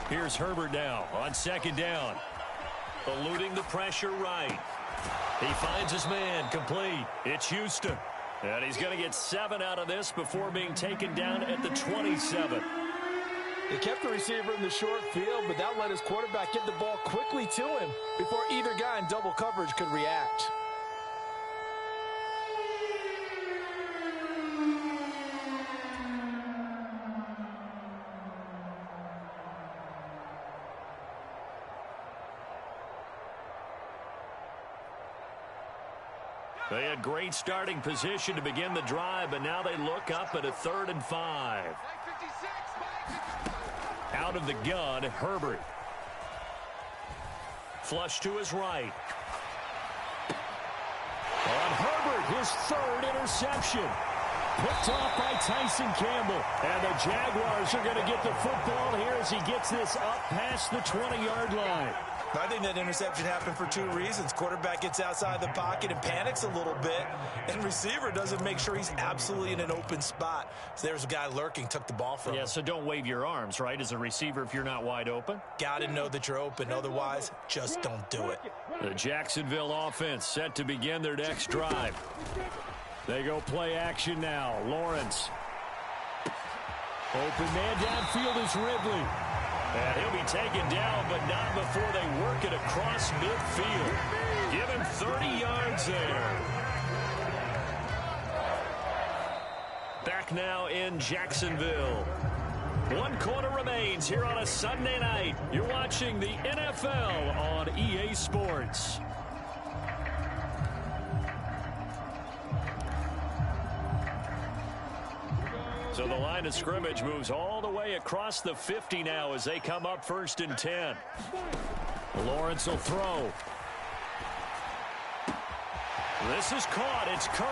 Here's Herbert now on 2nd down. Eluding the pressure right. He finds his man complete. It's Houston. And he's going to get 7 out of this before being taken down at the 27. They kept the receiver in the short field, but that let his quarterback get the ball quickly to him before either guy in double coverage could react. They had great starting position to begin the drive, but now they look up at a 3rd and 5. Out of the gun, Herbert. Flush to his right. On Herbert, his 3rd interception. Picked off by Tyson Campbell. And the Jaguars are going to get the football here as he gets this up past the 20-yard line. I think that interception happened for 2 reasons. Quarterback gets outside the pocket and panics a little bit, and receiver doesn't make sure he's absolutely in an open spot. So there's a guy lurking, took the ball from him. Yeah, so don't wave your arms, right, as a receiver if you're not wide open. Got to know that you're open. Otherwise, just don't do it. The Jacksonville offense set to begin their next drive. They go play action now. Lawrence. Open man downfield is Ridley. And he'll be taken down, but not before they work it across midfield. Give him 30 yards there. Back now in Jacksonville. 1 quarter remains here on a Sunday night. You're watching the NFL on EA Sports. So the line of scrimmage moves all the way across the 50 now as they come up 1st and 10. Lawrence will throw. This is caught. It's Kirk.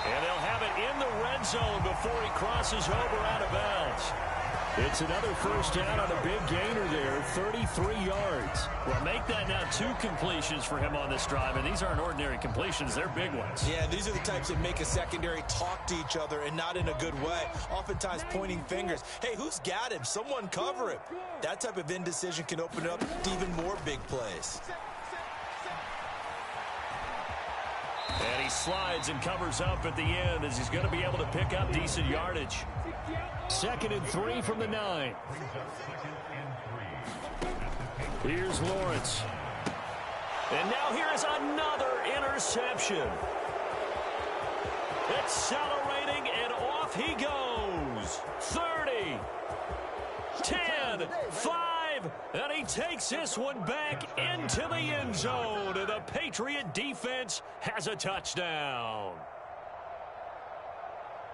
And they'll have it in the red zone before he crosses over out of bounds. It's another 1st down on a big gainer there, 33 yards. Well, make that now 2 completions for him on this drive, and these aren't ordinary completions. They're big ones. Yeah, these are the types that make a secondary talk to each other and not in a good way, oftentimes pointing fingers. Hey, who's got him? Someone cover him. That type of indecision can open up to even more big plays. And he slides and covers up at the end as he's going to be able to pick up decent yardage. 2nd and 3 from the 9. Here's Lawrence. And now here's another interception. Accelerating, and off he goes. 30, 10, 5, and he takes this one back into the end zone. And the Patriot defense has a touchdown.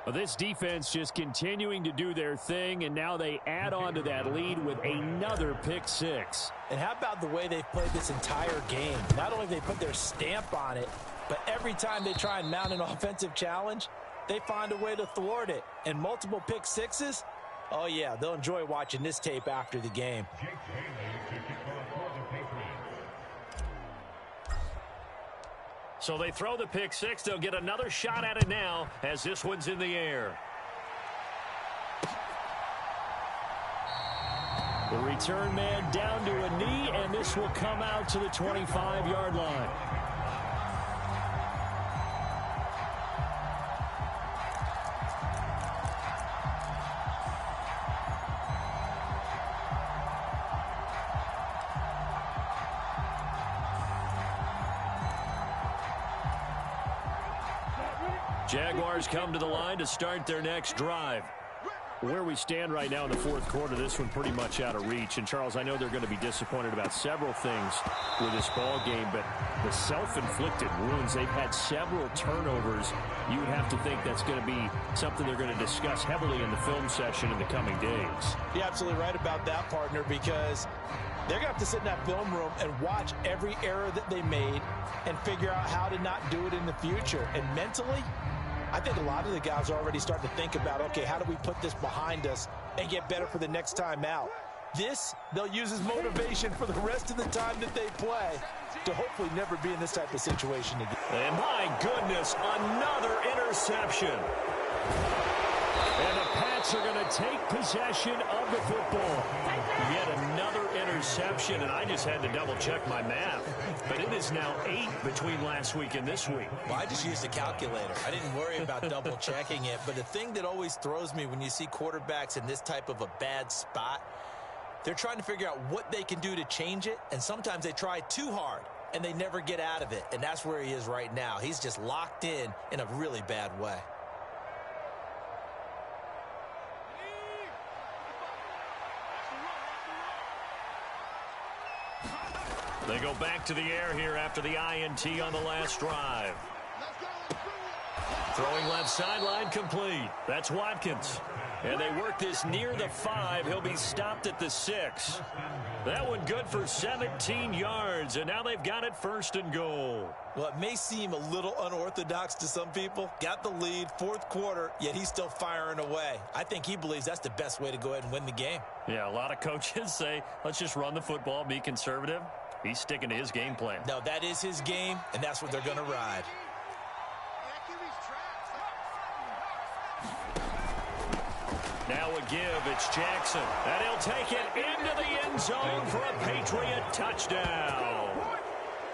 Well, this defense just continuing to do their thing, and now they add on to that lead with another pick six. And how about the way they've played this entire game? Not only have they put their stamp on it, but every time they try and mount an offensive challenge, they find a way to thwart it. And multiple pick sixes, oh yeah, they'll enjoy watching this tape after the game. So they throw the pick six. They'll get another shot at it now as this one's in the air. The return man down to a knee, and this will come out to the 25-yard line. Jaguars come to the line to start their next drive. Where we stand right now in the fourth quarter, this one pretty much out of reach. And, Charles, I know they're going to be disappointed about several things with this ball game, but the self-inflicted wounds, they've had several turnovers. You would have to think that's going to be something they're going to discuss heavily in the film session in the coming days. You're absolutely right about that, partner, because they're going to have to sit in that film room and watch every error that they made and figure out how to not do it in the future. And mentally, I think a lot of the guys are already starting to think about, okay, how do we put this behind us and get better for the next time out? This, they'll use as motivation for the rest of the time that they play to hopefully never be in this type of situation again. And my goodness, another interception. And the Pats are going to take possession of the football. Yet another interception, and I just had to double-check my math. But it is now 8 between last week and this week. Well, I just used a calculator. I didn't worry about double-checking it. But the thing that always throws me when you see quarterbacks in this type of a bad spot, they're trying to figure out what they can do to change it, and sometimes they try too hard, and they never get out of it. And that's where he is right now. He's just locked in a really bad way. They go back to the air here after the INT on the last drive. Throwing left sideline complete. That's Watkins. And they work this near the 5. He'll be stopped at the 6. That one good for 17 yards, and now they've got it first and goal. Well, it may seem a little unorthodox to some people. Got the lead, fourth quarter, yet he's still firing away. I think he believes that's the best way to go ahead and win the game. Yeah, a lot of coaches say, let's just run the football, be conservative. He's sticking to his game plan. No, that is his game, and that's what they're going to ride. Now a give, it's Jackson. And he'll take it into the end zone for a Patriot touchdown.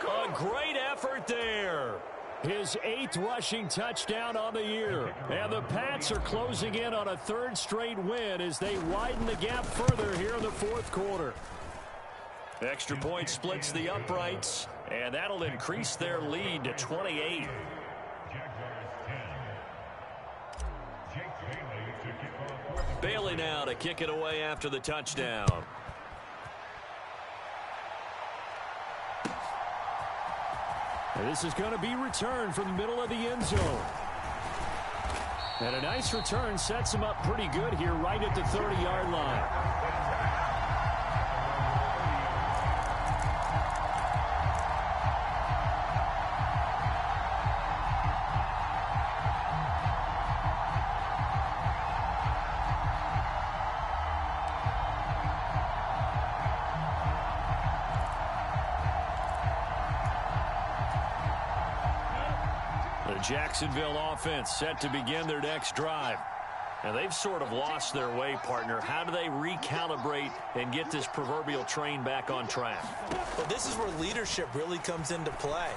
A great effort there. His 8th rushing touchdown on the year. And the Pats are closing in on a 3rd straight win as they widen the gap further here in the fourth quarter. Extra point splits the uprights, and that'll increase their lead to 28. Bailey now to kick it away after the touchdown. And this is going to be returned from the middle of the end zone. And a nice return sets him up pretty good here right at the 30-yard line. Jacksonville offense set to begin their next drive. Now they've sort of lost their way, partner. How do they recalibrate and get this proverbial train back on track? Well, this is where leadership really comes into play.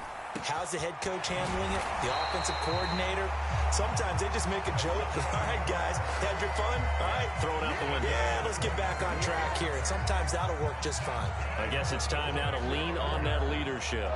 How's the head coach handling it? The offensive coordinator? Sometimes they just make a joke. All right, guys, had your fun? All right. Throw it out the window. Yeah, let's get back on track here. And sometimes that'll work just fine. I guess it's time now to lean on that leadership.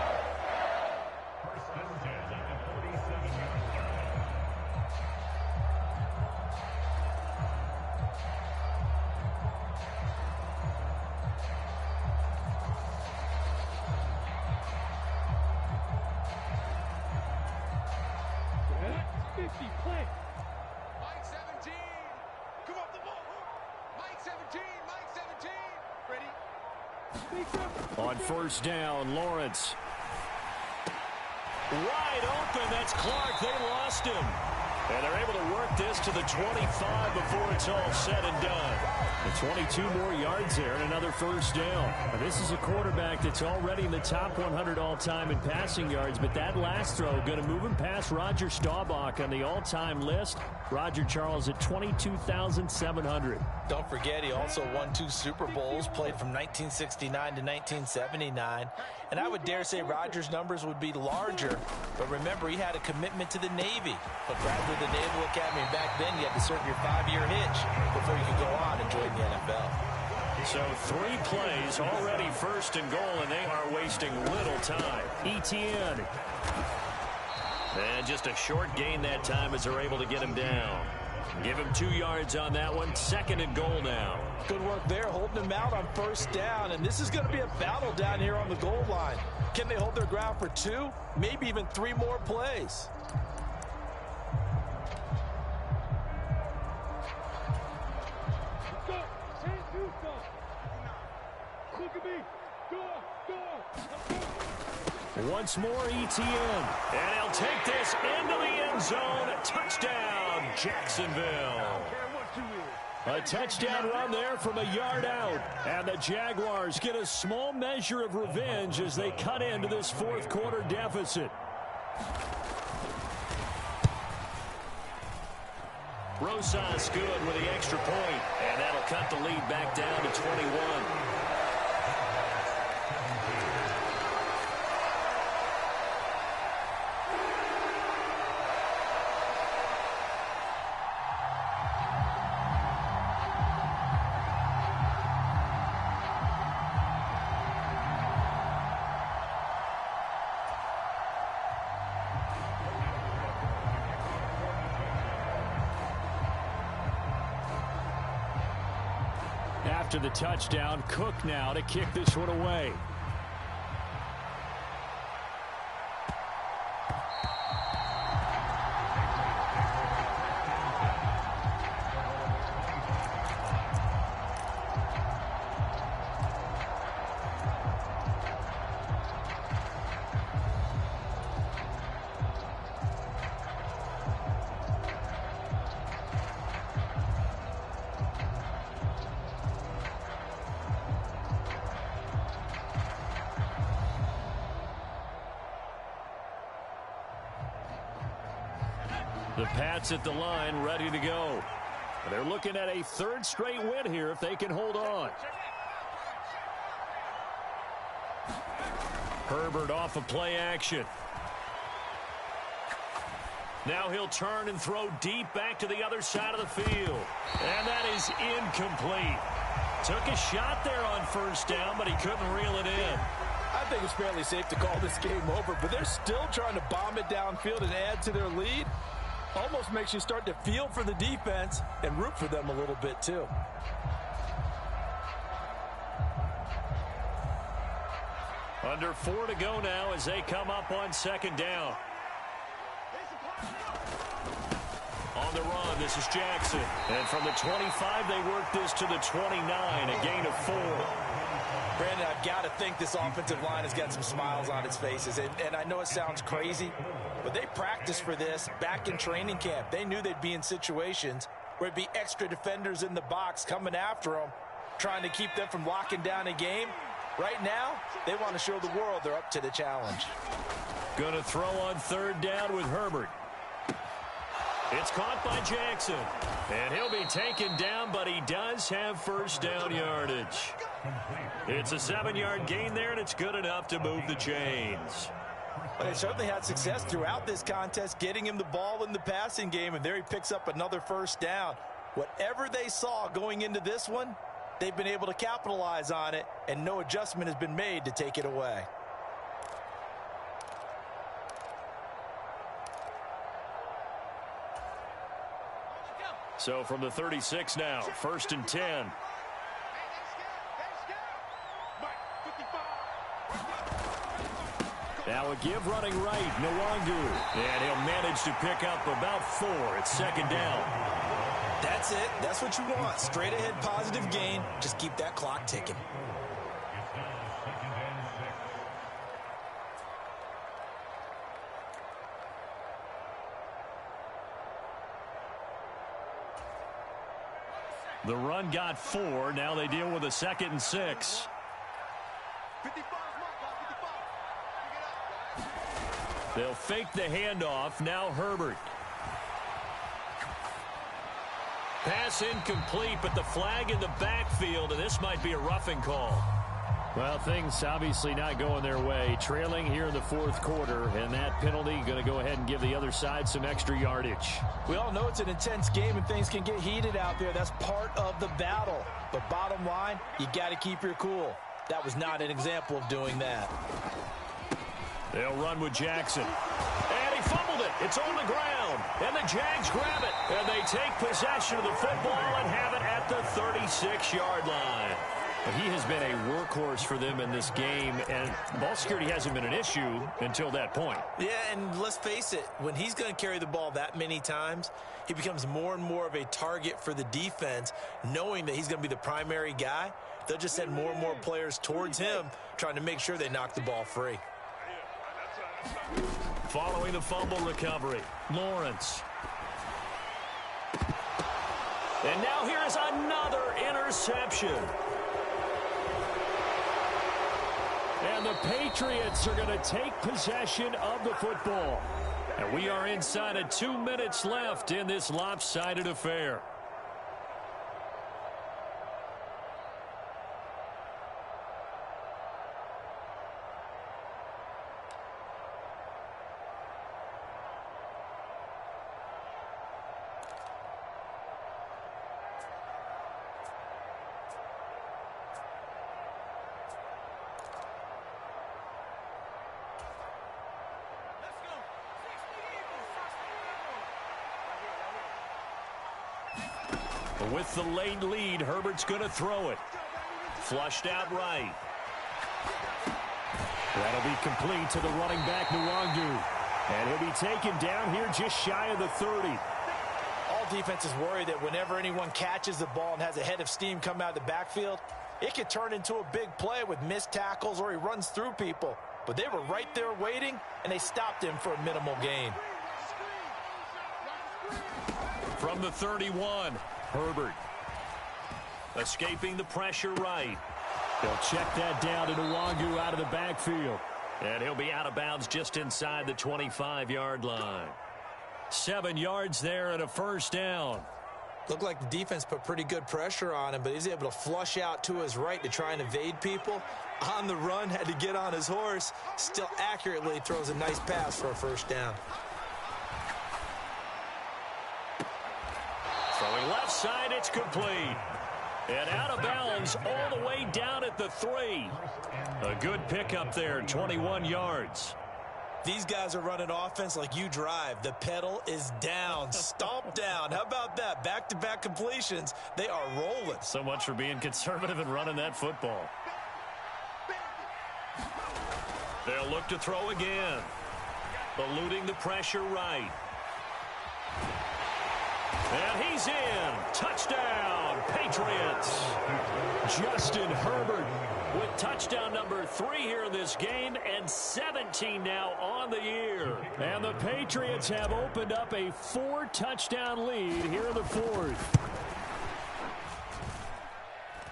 On first down, Lawrence. Wide open. That's Clark. They lost him. And they're able to work this to the 25 before it's all said and done. And 22 more yards there and another first down. Now, this is a quarterback that's already in the top 100 all-time in passing yards, but that last throw going to move him past Roger Staubach on the all-time list. Roger Charles at 22,700. Don't forget, he also won 2 Super Bowls, played from 1969 to 1979. And I would dare say Roger's numbers would be larger. But remember, he had a commitment to the Navy. But graduated the Naval Academy, and back then you had to serve your 5-year hitch before you could go on and join the NFL. So 3 plays, already first and goal, and they are wasting little time. Etienne. And just a short gain that time as they're able to get him down. Give him 2 yards on that one. Second and goal now. Good work there, holding him out on first down. And this is going to be a battle down here on the goal line. Can they hold their ground for 2, maybe even 3 more plays? Once more, Etienne. And he'll take this into the end zone. Touchdown, Jacksonville. A touchdown run there from a yard out. And the Jaguars get a small measure of revenge as they cut into this fourth quarter deficit. Rosas good with the extra point. And that'll cut the lead back down to 21. After the touchdown, Cook now to kick this one away. The Pats at the line, ready to go. They're looking at a 3rd straight win here if they can hold on. Herbert off of play action. Now he'll turn and throw deep back to the other side of the field. And that is incomplete. Took a shot there on first down, but he couldn't reel it in. I think it's fairly safe to call this game over, but they're still trying to bomb it downfield and add to their lead. Almost makes you start to feel for the defense and root for them a little bit too. Under 4 to go now as they come up on second down. On the run, this is Jackson. And from the 25, they work this to the 29, a gain of 4. Brandon, I've got to think this offensive line has got some smiles on its faces. And I know it sounds crazy, but they practiced for this back in training camp. They knew they'd be in situations where it'd be extra defenders in the box coming after them, trying to keep them from locking down a game. Right now, they want to show the world they're up to the challenge. Going to throw on third down with Herbert. It's caught by Jackson. And he'll be taken down, but he does have first down yardage. It's a 7-yard gain there, and it's good enough to move the chains. But they certainly had success throughout this contest, getting him the ball in the passing game, and there he picks up another first down. Whatever they saw going into this one, they've been able to capitalize on it, and no adjustment has been made to take it away. So from the 36 now, 1st and 10. Now a give running right, Nwangu. And he'll manage to pick up about 4 at second down. That's it. That's what you want. Straight ahead positive gain. Just keep that clock ticking. The run got 4. Now they deal with a 2nd and 6. They'll fake the handoff. Now Herbert. Pass incomplete, but the flag in the backfield, and this might be a roughing call. Well, things obviously not going their way. Trailing here in the 4th quarter, and that penalty going to go ahead and give the other side some extra yardage. We all know it's an intense game and things can get heated out there. That's part of the battle. But bottom line, you got to keep your cool. That was not an example of doing that. They'll run with Jackson. And he fumbled it. It's on the ground. And the Jags grab it. And they take possession of the football and have it at the 36-yard line. He has been a workhorse for them in this game, and ball security hasn't been an issue until that point. Yeah, and let's face it, when he's going to carry the ball that many times, he becomes more and more of a target for the defense, knowing that he's going to be the primary guy. They'll just send more and more players towards him, trying to make sure they knock the ball free. Following the fumble recovery, Lawrence. And now here is another interception. And the Patriots are going to take possession of the football. And we are inside of 2 minutes left in this lopsided affair. With the late lead, Herbert's going to throw it. Flushed out right. That'll be complete to the running back, Nwangu. And he'll be taken down here just shy of the 30. All defenses worry that whenever anyone catches the ball and has a head of steam come out of the backfield, it could turn into a big play with missed tackles or he runs through people. But they were right there waiting, and they stopped him for a minimal gain. From the 31, Herbert. Escaping the pressure right. They'll check that down to Nwangu out of the backfield. And he'll be out of bounds just inside the 25-yard line. 7 yards there and a first down. Looked like the defense put pretty good pressure on him, but he's able to flush out to his right to try and evade people. On the run, had to get on his horse. Still accurately throws a nice pass for a first down. Throwing left side, it's complete. And out of bounds all the way down at the 3. A good pickup there, 21 yards. These guys are running offense like you drive. The pedal is down, stomp down. How about that? Back-to-back completions. They are rolling. So much for being conservative and running that football. They'll look to throw again. Eluding the pressure right. And he's in. Touchdown, Patriots. Justin Herbert with touchdown number 3 here in this game, and 17 now on the year. And the Patriots have opened up a 4-touchdown lead here in the 4th.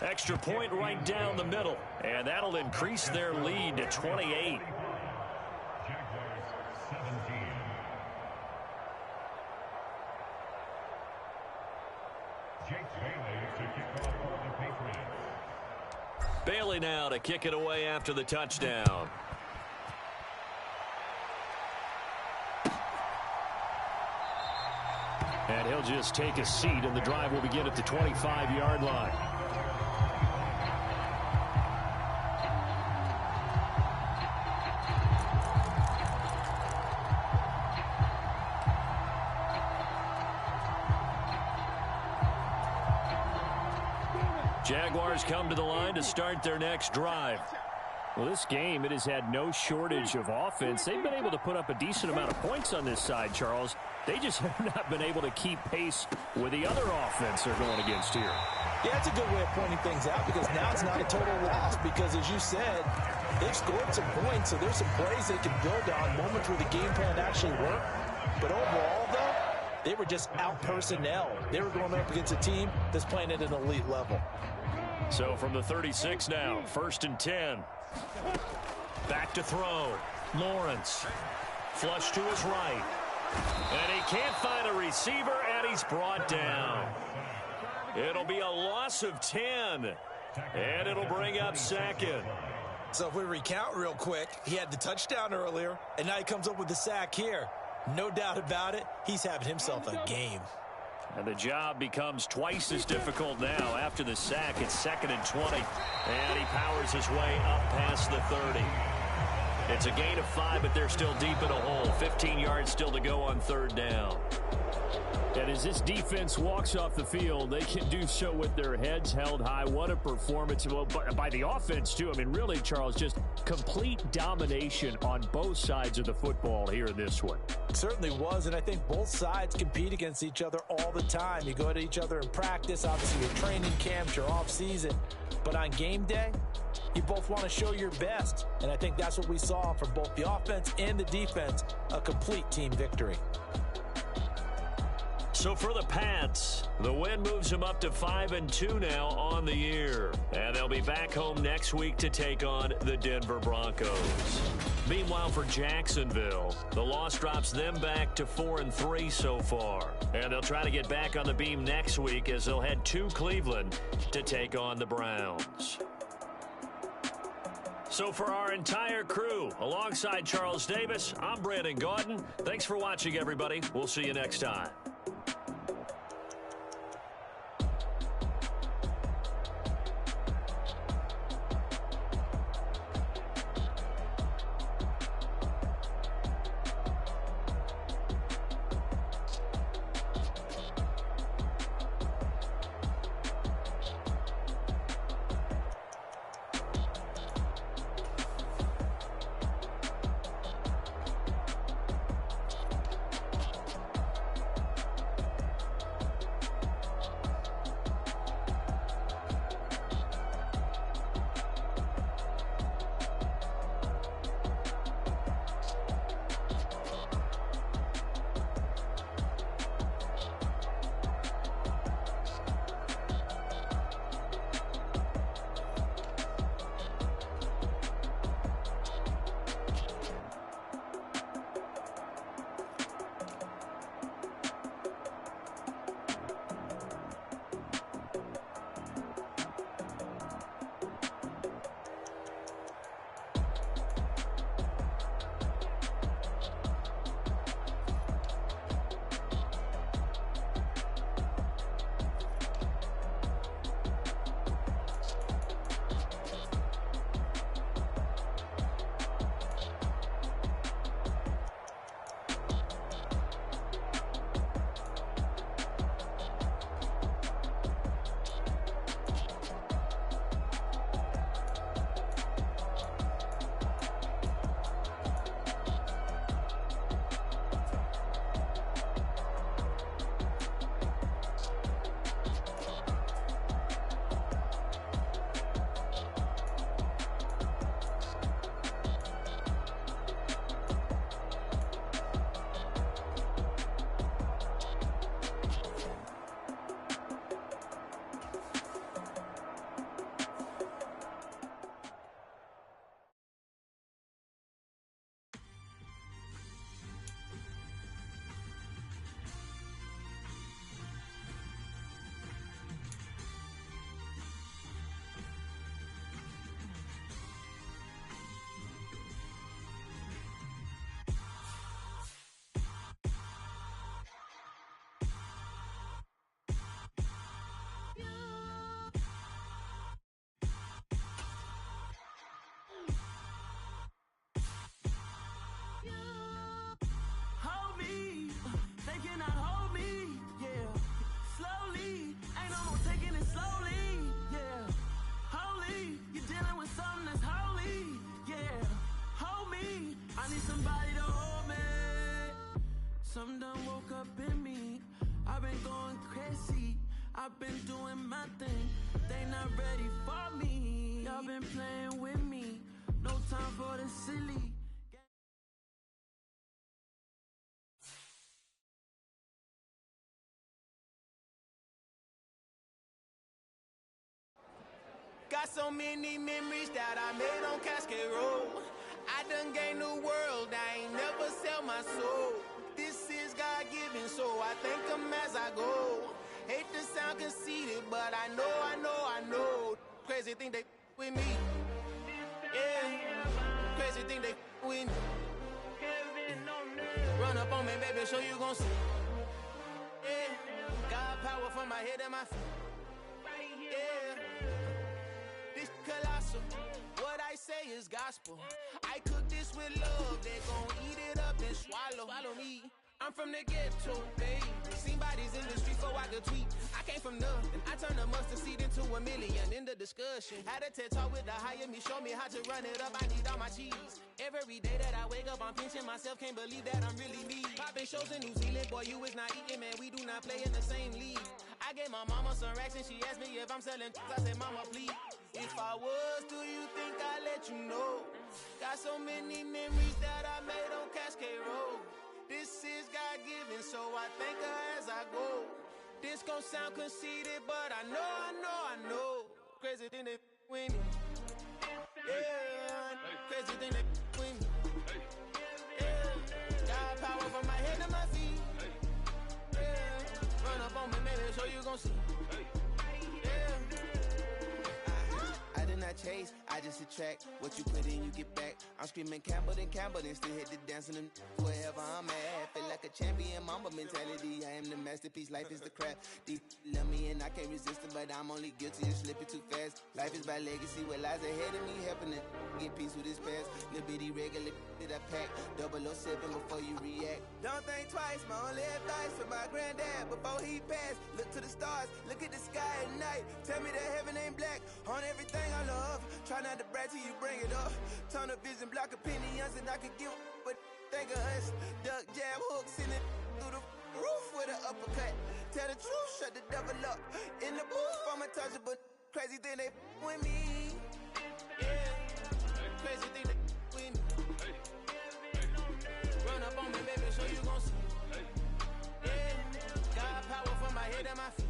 Extra point right down the middle, and that'll increase their lead to 28. Bailey now to kick it away after the touchdown. And he'll just take a seat, and the drive will begin at the 25-yard line. Jaguars come to the line to start their next drive. Well, this game, it has had no shortage of offense. They've been able to put up a decent amount of points on this side, Charles. They just have not been able to keep pace with the other offense they're going against here. Yeah, that's a good way of pointing things out because now it's not a total loss because, as you said, they've scored some points, so there's some plays they can build on, moments where the game plan actually worked. But overall, though, they were just out-personnel. They were going up against a team that's playing at an elite level. So from the 36 now, 1st and 10. Back to throw. Lawrence. Flush to his right. And he can't find a receiver, and he's brought down. It'll be a loss of 10. And it'll bring up 2nd. So if we recount real quick, he had the touchdown earlier, and now he comes up with the sack here. No doubt about it, he's having himself a game. And the job becomes twice as difficult now. After the sack, it's 2nd and 20. And he powers his way up past the 30. It's a gain of 5, but they're still deep in a hole. 15 yards still to go on 3rd down. And as this defense walks off the field, they can do so with their heads held high. What a performance by the offense, too. I mean, really, Charles, just complete domination on both sides of the football here in this one. It certainly was, and I think both sides compete against each other all the time. You go to each other in practice, obviously your training camps, your off-season. But on game day, you both want to show your best. And I think that's what we saw from both the offense and the defense, a complete team victory. So for the Pats, the win moves them up to 5-2 now on the year. And they'll be back home next week to take on the Denver Broncos. Meanwhile, for Jacksonville, the loss drops them back to 4-3 so far. And they'll try to get back on the beam next week as they'll head to Cleveland to take on the Browns. So for our entire crew, alongside Charles Davis, I'm Brandon Gaudin. Thanks for watching, everybody. We'll see you next time. I've been doing my thing, they not ready for me. Y'all been playing with me, no time for the silly. Got so many memories that I made on Cascade Road. I done gained the world, I ain't never sell my soul. This is God-given, so I thank him as I go. Hate to sound conceited, but I know. Crazy thing they with me. Yeah, crazy thing they with me. Run up on me, baby, show you gon' see. Yeah, God power from my head and my feet. Yeah, this colossal. What I say is gospel. I cook this with love, they gon' eat it up and swallow me. I'm from the ghetto, baby. Seen bodies in the street before I could tweet. I came from nothing. I turned a mustard seed into $1 million in the discussion. Had a TED talk with the higher me, show me how to run it up. I need all my cheese. Every day that I wake up, I'm pinching myself. Can't believe that I'm really me. Popping shows in New Zealand, boy, you is not eating, man. We do not play in the same league. I gave my mama some racks and she asked me if I'm selling. I said, mama, please. If I was, do you think I'd let you know? Got so many memories that I made on Cascade Road. This is God-given, so I thank her as I go. This gon' sound conceited, but I know. Crazy thing they with me. Yeah, crazy thing they with me. Yeah, got power from my head to my feet. Yeah, run up on me, maybe so you gon' see. Yeah. I did not chase, I just attract. What you put in, you get back. I'm screaming Campbell, then still hit the dancing and wherever I'm at. Feel like a champion, mamba mentality. I am the masterpiece, life is the crap. Deep love me and I can't resist it, but I'm only guilty of slipping too fast. Life is by legacy, what lies ahead of me, helping to get peace with this past. Little bitty regular that I pack, 007 before you react. Don't think twice, my only advice for my granddad before he passed. Look to the stars, look at the sky at night. Tell me that heaven ain't black on everything I love. Try not to brag till you bring it up. Tunnel vision, block opinions, and I could give but think of us. Duck, jab, hooks in it through the roof with an uppercut. Tell the truth, shut the devil up. In the booth, I'm untouchable. Crazy thing they with me. Yeah, crazy thing they with me. Run up on me, baby, so you gon' see. Yeah, got power from my head and my feet.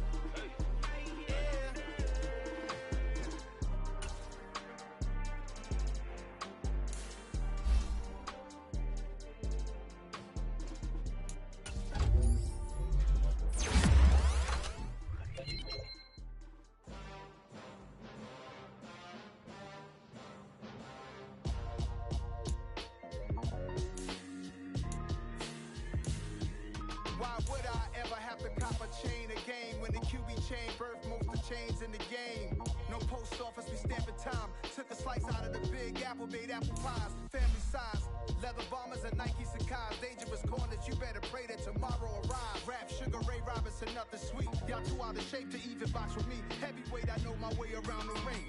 Why would I ever have to cop a chain again when the QB chain birthed most of the chains in the game? No post office, we stamping time. Took a slice out of the big apple, made apple pies. Family size, leather bombers and Nike Sacai's. Dangerous corners, you better pray that tomorrow arrives. Rap, Sugar Ray Robinson, nothing sweet. Y'all too out of shape to even box with me. Heavyweight, I know my way around the ring.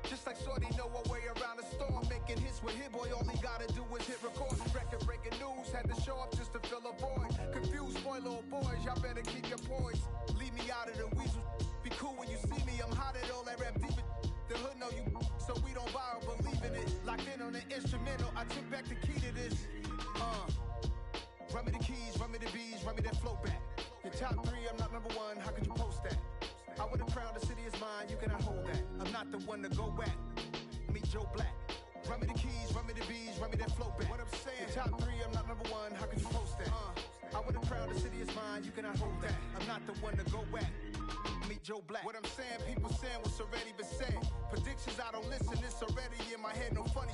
Just like Shorty know her way around the storm. Making hits with Hit Boy, all he gotta do is hit record. Record breaking news, had to show up just to fill a void. Confused boy, little boys, y'all better keep your poise. Leave me out of the weasel. Be cool when you see me, I'm hot at all that rap deep. The hood know you, so we don't borrow, believe in it. Locked in on the instrumental, I took back the key to this. Run me the keys, run me the bees, run me that flow back. Your top 3, I'm not number 1, how could you post that? I would've crowned the city is mine, you cannot hold that. I'm not the one to go at. Meet Joe Black. Run me the keys, run me the bees, run me that flow back. What I'm saying, your top 3, I'm not number 1, how could you post that? I would've crowned the city is mine, you cannot hold that. I'm not the one to go at. Meet Joe Black. What I'm saying, people saying what's already been said. Predictions, I don't listen, it's already in my head, no funny.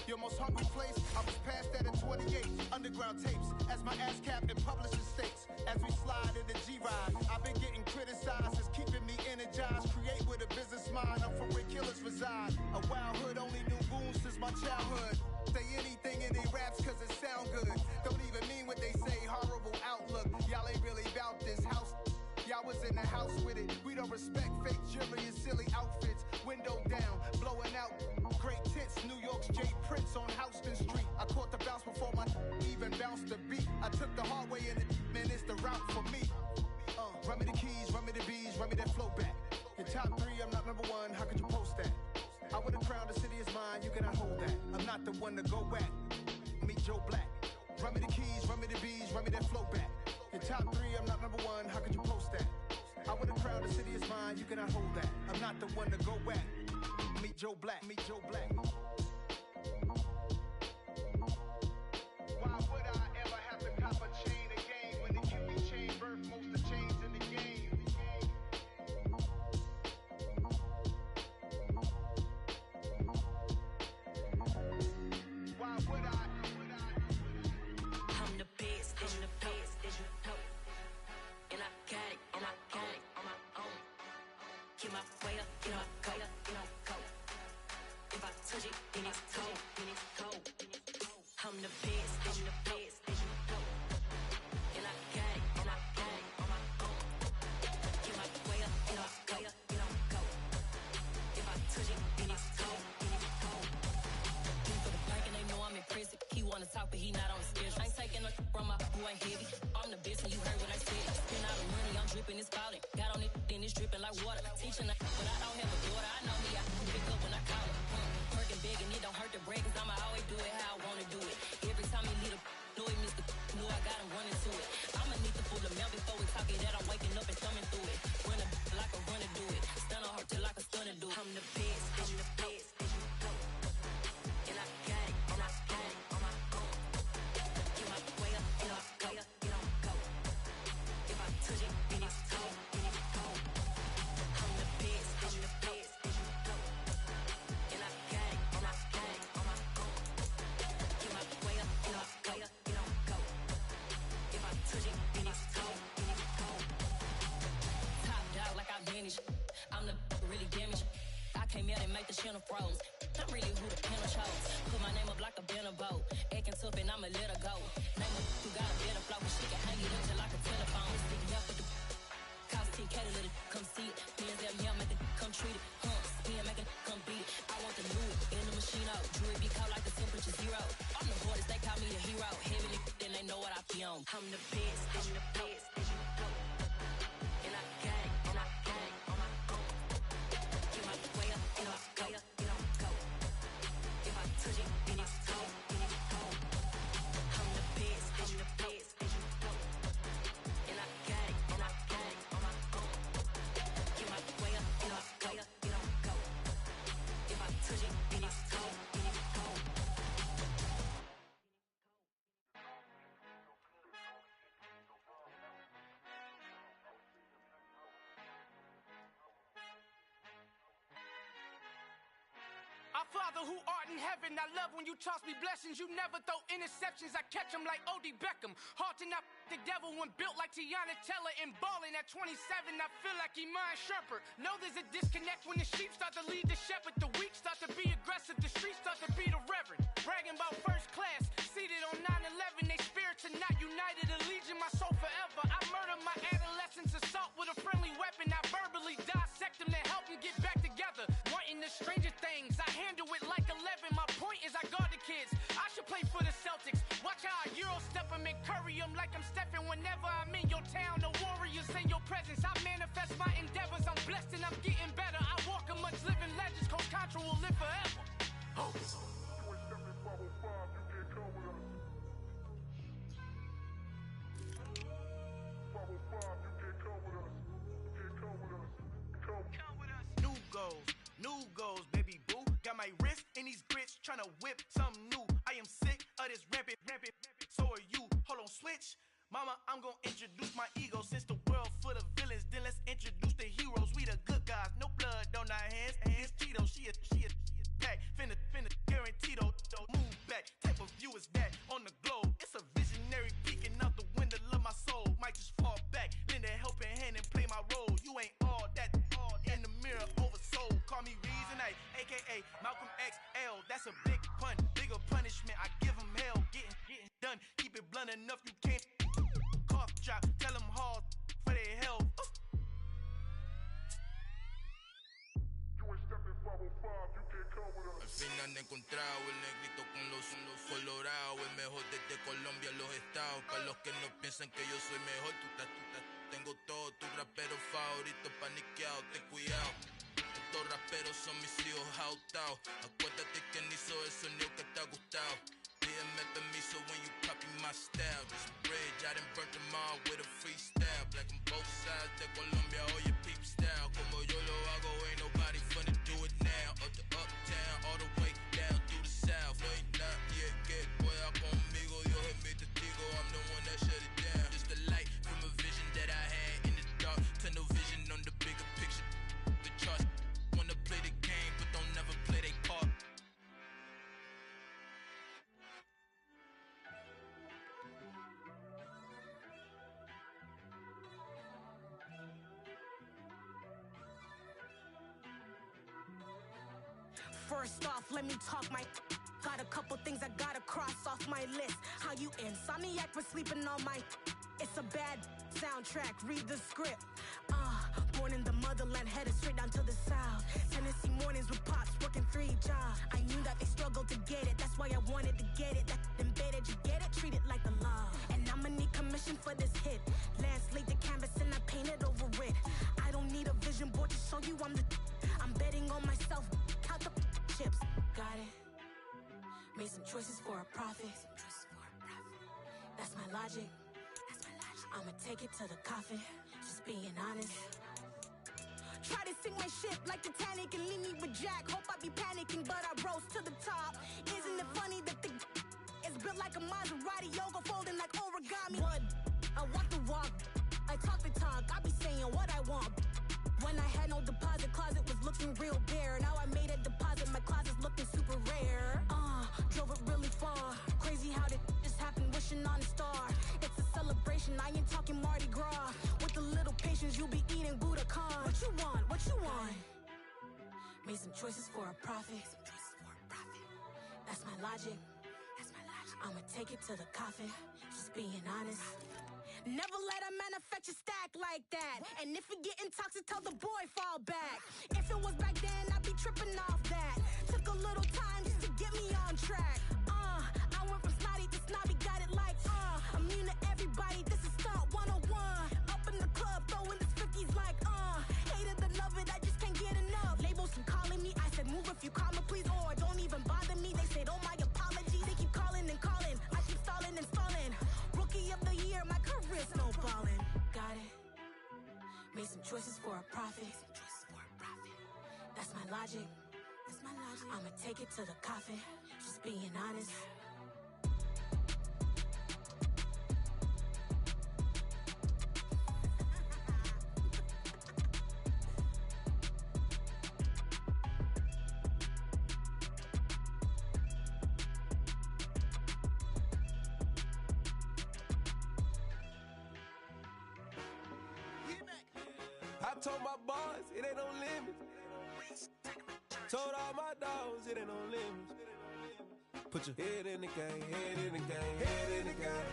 Your most hungry place, I was past that in 28. Underground tapes, as my ass cap in publishing states. As we slide in the G-Ride, I've been getting criticized, it's keeping me energized. Create with a business mind, I'm from where killers reside. A wild hood, only knew goons since my childhood. Say anything in they raps cause it sound good. Don't even mean what they say, horrible outlook. Y'all ain't really about this house. Y'all was in the house with it. We don't respect fake jewelry and silly outfits. Window down, blowing out. Great tits, New York's J. Prince on Houston Street. I caught the bounce before my even bounced the beat. I took the hard way in it, man, it's the route for me. Run me the keys, run me the bees, run me that flow back. Your top three, I'm not number one, how could you post that? I would've crowned the city is mine, you cannot hold that. I'm not the one to go at. Meet Joe Black. Run me the keys, run me the bees, run me that flow back. Your top three, I'm not number one, how could you post that? I would've crowned the city is mine, you cannot hold that. I'm not the one to go at. Meet Joe Black, meet Joe Black. Why would I ever have to cop a chain again when the QB chain birth most of the chains in the game? Why would I? I'm the best, as you know. And I got it, and I got it on my own. Get my way up, get my go, go. If I touch it, then it's cold, I'm the best, as you know. And I got it, and I got it on my own. Get my way up, get my go. If I touch it, then it's cold, for the bank and they know I'm in prison. He wanna talk, but he not on the schedule. I ain't taking a from my boy heavy. I'm the best, and you heard what I said. Spend all the money, I'm dripping, it's falling. Got on it, then it's dripping like water. Teaching her, but I don't have a daughter. I know me, I can pick up when I call her. Working big, and it don't hurt the break, cause I'ma always do it how I wanna do it. Every time he lead a know he missed the know I got him running to it. I'ma need the full amount before we talk it that I'm waking up and thumbing through it. Run a like a runner do it. Stun on her till like a stunner do it. I'm the best, as you know. And I got it, and I got it on my own. Get my way up, get my go. If I touch it, then it's cold, I'm the best, as you know. And I got it, and I got it on my own. Get my way up, get my go. If I touch it, then it's cold, Top dog like I vanished. I'm the really damaged. I came out and make the channel froze. I'm really who the panel chose. Put my name up like a banner boat. Acting tough and I'ma let her go. Name her who got a better flow. She can hang it up just like a telephone. Sticking up with the cost 10K to let it come see it. Bands at me, I make it come treat it. Spin, make it come beat it. I want the new in the machine out. Jewelry be cold like the temperature zero. I'm the hardest, they call me a hero. Heavy then they know what I be on. I'm the best, as you know. And I got it, and I got it on my own. Get my way up, get my go. If I touch it, then it's cold, I'm the best, as you know. And I got it, and I got it on my own. Get my way up, get my go. If I touch it, then it's cold, Our Father who art in heaven, I love when you toss me blessings. You never throw interceptions, I catch them like O.D. Beckham. Hard to not the devil when built like Tiana Teller. And balling at 27, I feel like Iman Shumpert. Know there's a disconnect when the sheep start to lead the shepherd. The weak start to be aggressive, the streets start to be the reverend. Bragging about first class, seated on 9/11. They spirits are not united, a legion, my soul forever. I murder my adolescence, assault with a friendly weapon. I verbally dissect them to help them get back together. Wanting the stranger things, I handle it like 11. My point is I guard the kids. I should play for the Celtics. Watch how I Euro step them and curry them like I'm Stephen. Whenever I'm in your town, the Warriors in your presence. I manifest my endeavors. I'm blessed and I'm getting better. I walk amongst living legends. Coach Contra will live forever. Oh. New goals, baby boo. Got my wrist in these grits, tryna whip something new. I am sick of this rampant. So are you. Hold on, switch. Mama, I'm gonna introduce my ego. Since the world full of villains, then let's introduce the heroes. We the good guys, no blood on our hands. Hands Tito, she a pack. Finna guaranteed. Move back. Type of view is that on the globe? It's a visionary peeking out the window of my soul. Might just fall back, lend a helping hand and play my role. You ain't all that. In the mirror, oversold. Call me Reason A, aka Malcolm XL. That's a big pun, bigger punishment. I give him hell, getting done. Keep it blunt enough, you can't. Cough drop, tell them hard for their health. Al fin han encontrado el negrito con los colorados. El mejor desde Colombia, los estados. Para los que no piensan que yo soy mejor, tú estás. Tengo todo tu rapero favorito. ahorita paniqueado, ten cuidado. Estos raperos son mis hijos jautados. Acuérdate que ni hizo el sonido que te ha gustado. Pídeme permiso when you copy my style. This bridge, I done burnt them all with a freestyle. Black on both sides de Colombia, oye peep style. Como yo lo hago, ain't nobody finna do it now. Up to uptown, all the way down through the south. No hay nadie que pueda conmigo, Dios es mi testigo. I'm the one that shut it down. Just the light from a vision that I had in the dark. Tunnel vision on the bigger picture. The charts wanna play the game, but don't never play their part. First off, let me talk my. Got a couple things I gotta cross off my list. How you insomniac for sleeping on my. It's a bad soundtrack, read the script. Born in the motherland, headed straight down to the south. Tennessee mornings with pops, working 3 jobs. I knew that they struggled to get it, that's why I wanted to get it. That embedded, you get it, treat it like a law. And I'ma need commission for this hit. Lance laid the canvas and I painted over it. I don't need a vision board to show you I'm the. I'm betting on myself, count the chips. Got it. Made some choices for a profit. That's my logic. I'ma take it to the coffin, just being honest. Try to sink my ship like Titanic and leave me with Jack. Hope I be panicking, but I rose to the top. Isn't it funny that the is built like a Maserati, yoga folding like origami? What? I walk the walk, I talk the talk, I be saying what I want. When I had no deposit, closet was looking real bare. Now I made a deposit, my closet's looking super rare. Drove it really far. Crazy how did this happen, wishing on a star. It's a celebration, I ain't talking Mardi Gras. With a little patience, you'll be eating Budokan. What you want? What you want? Made some choices for a profit. That's my logic. I'ma take it to the coffin, just being honest. Never let a manufacture stack like that. And if it getting toxic, tell the boy fall back. If it was back then, I'd be tripping off that. Took a little time just to get me on track. I went from snotty to snobby, got it like, immune to everybody, this is stunt 101. Up in the club, throwing this 50s like, hate it, love it, I just can't get enough. Labels from calling me, I said move if you call me, please, or don't even bother me. They said, oh my apology, they keep calling and calling. I keep stalling and stalling. Rookie of the year, my career snowballing. Got it. Made some choices for a profit. That's my logic. I'ma take it to the coffin, just being honest. I told my boys it ain't no limit. Told all my dogs it ain't no limit. Put your head in the game, head in the game, head in the game.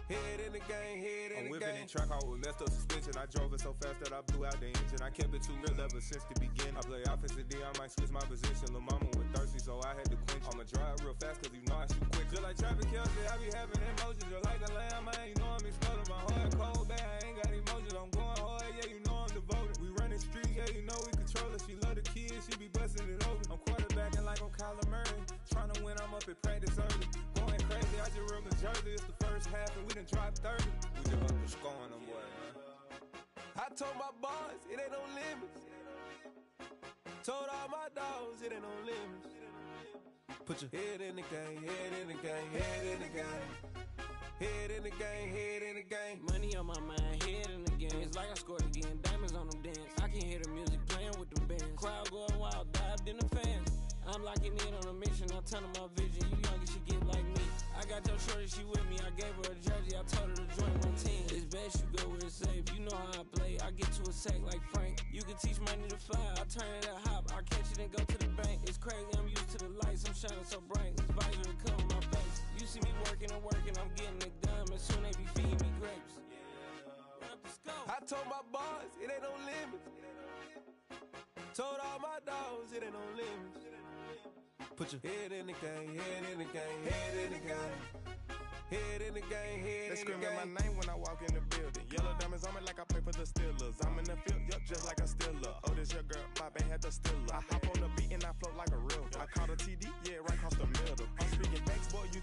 Head in the game, head in the game. I'm whipping in track hall with messed up suspension. I drove it so fast that I blew out the engine. I kept it too real ever since the beginning. I play offensive D, I might switch my position. Lil' mama was thirsty, so I had to quench. I'ma drive real fast, cause you know I shoot quick. Just like traffic Kelsey, I be having emotions. Just like the lamb, man, you know I'm exploding. My heart cold, bad, I ain't got emotions. I'm going hard, yeah, you know I'm devoted. We running streets, yeah, you know we control it. She love the kids, she be busting it over. I'm quarterbacking like I'm Kyler Murray. Trying to win, I'm up at practice early. Going crazy, I just real the jersey. It's the first half and we done dropped 30. We just up the scoring them, boy, man. I told my boys it ain't no limits. Told all my dogs it ain't no limits. Put your head in the game, head in the game, head in the game. Head in the game, head in the game. Money on my mind, head in the game. It's like I scored again, diamonds on them dance. I can hear the music playing with them bands. Crowd going wild, dived in the fans. I'm locking in on a mission, I'm turning my vision. You young, you should get like me. I got your shorty, she with me. I gave her a jersey, I told her to join my team. It's best you go where it's safe. You know how I play. I get to a sack like Frank. You can teach money to fly. I turn it at hop. I catch it and go to the bank. It's crazy, I'm used to the lights. I'm shining so bright. This visor to cover my face. You see me working and working. I'm getting it done. And soon they be feeding me grapes. I told my boys it ain't no limits. Told all my dogs it ain't no limits. Put your head in the game, head in the game, head in the game. Head in the game, head in the game. They screaming my name when I walk in the building. Yellow diamonds on me like I play for the Steelers. I'm in the field,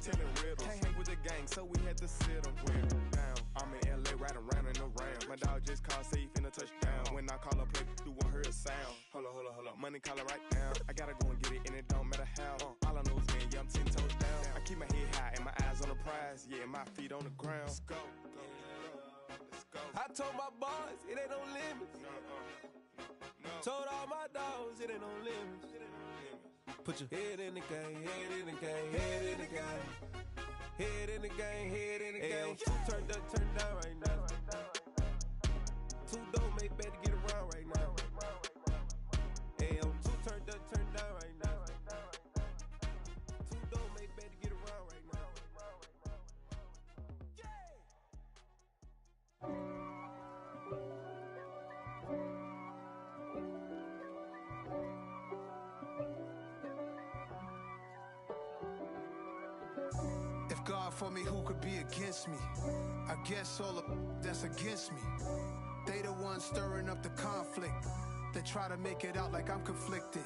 telling riddles. Can't hang with the gang, so we had to sit them down. I'm in LA, riding round and around. My dog just called, say he finna touchdown. When I call a play, you won't hear a sound. Hold up, money call it right now. I gotta go and get it, and it don't matter how. All I know is win, yeah, I'm 10 toes down. I keep my head high and my eyes on the prize. Yeah, my feet on the ground. Let's go. I told my boys, it ain't no limits. Told all my dogs, it ain't no limits. Put your head in the game, head in the game, head in the game. Head in the game, head in the game. Two turned up, turned down right now. Two dope make better get around right now. Hey, two turned up, turned down right now. Two dope make better get around right now. If God for me, who could be against me? I guess all of that's against me. They the ones stirring up the conflict. They try to make it out like I'm conflicted.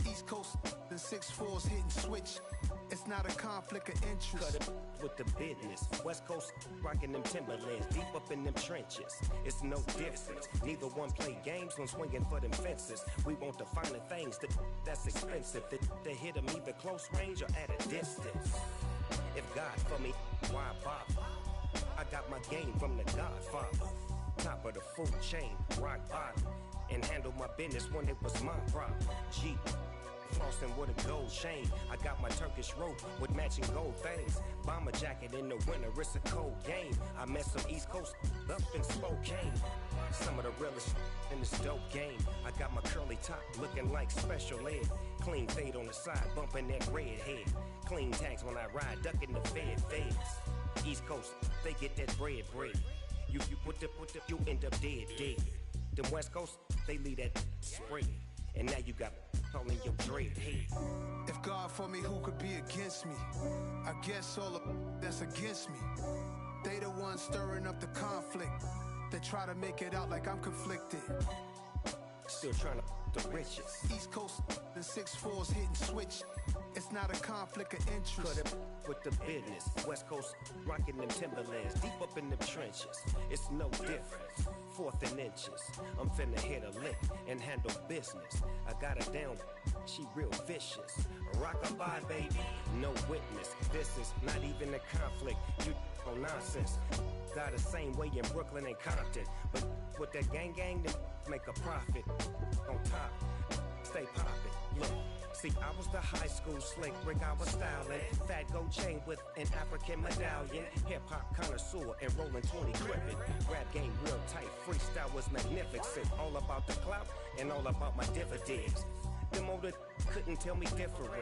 East Coast and 6'4's hitting switch. It's not a conflict of interest. Cut it with the business. West Coast rocking them Timberlands, deep up in them trenches. It's no difference. Neither one play games when swinging for them fences. We want the finer things that's expensive. That hit them either close range or at a distance. If God for me, why bother? I got my game from the Godfather. Top of the food chain, rock bottom. And handle my business when it was my problem. G. Flossing with a gold chain. I got my Turkish rope with matching gold things. Bomber jacket in the winter, it's a cold game. I met some East Coast up in Spokane. Some of the realest in this dope game. I got my curly top looking like special ed. Clean fade on the side, bumping that red head. Clean tags when I ride, ducking the feds. East Coast, they get that bread. You you end up dead. Them West Coast, they leave that spread. And now you got all in your dread head. If God for me, who could be against me? I guess all of that's against me. They the ones stirring up the conflict. They try to make it out like I'm conflicted. Still trying to the riches. East Coast and 6'4's hitting switch. It's not a conflict of interest. Cut it with the business. West Coast rocking them Timberlands, deep up in them trenches. It's no difference. 4th and inches. I'm finna hit a lick and handle business. I got her down, she real vicious. Rock-a-bye, baby, no witness. This is not even a conflict. You on nonsense. Got the same way in Brooklyn and Compton. But with that gang, then make a profit. On top, stay poppin'. Look. See, I was the high school slick Rick, I was styling. Fat gold chain with an African medallion. Hip-hop connoisseur and rolling 20 crippin'. Rap game real tight, freestyle was magnificent. All about the clout and all about my dividends. Them older couldn't tell me different.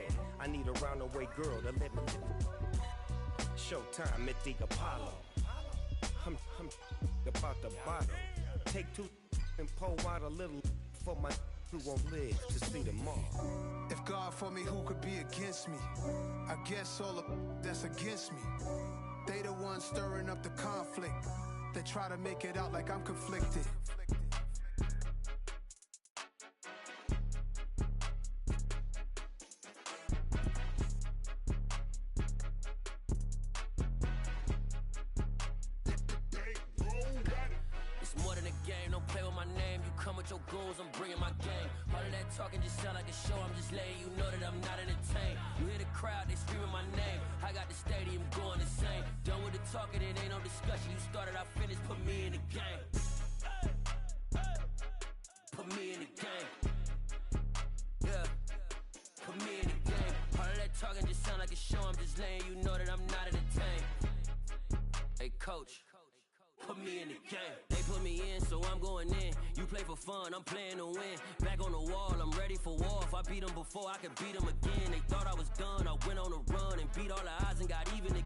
I need a roundaway girl to let me Showtime at the Apollo. I'm about the bottle. Take 2 and pour out a little for my who won't live to see tomorrow. If God for me, who could be against me? I guess all of that's against me. They the ones stirring up the conflict. They try to make it out like I'm conflicted. Your goals, I'm bringing my game. All of that talking just sound like a show. I'm just letting you know that I'm not entertained. You hear the crowd, they screaming my name. I got the stadium going insane. Done with the talking, it ain't no discussion. You started, I finished, put me in the game. Put me in the game. Yeah. Put me in the game. All of that talking just sound like a show. I'm just letting you know that I'm not entertained. Hey, coach. Put me in the game. They put me in, so I'm going in. You play for fun, I'm playing to win. Back on the wall, I'm ready for war. If I beat them before, I can beat them again. They thought I was done, I went on a run and beat all the odds and got even again.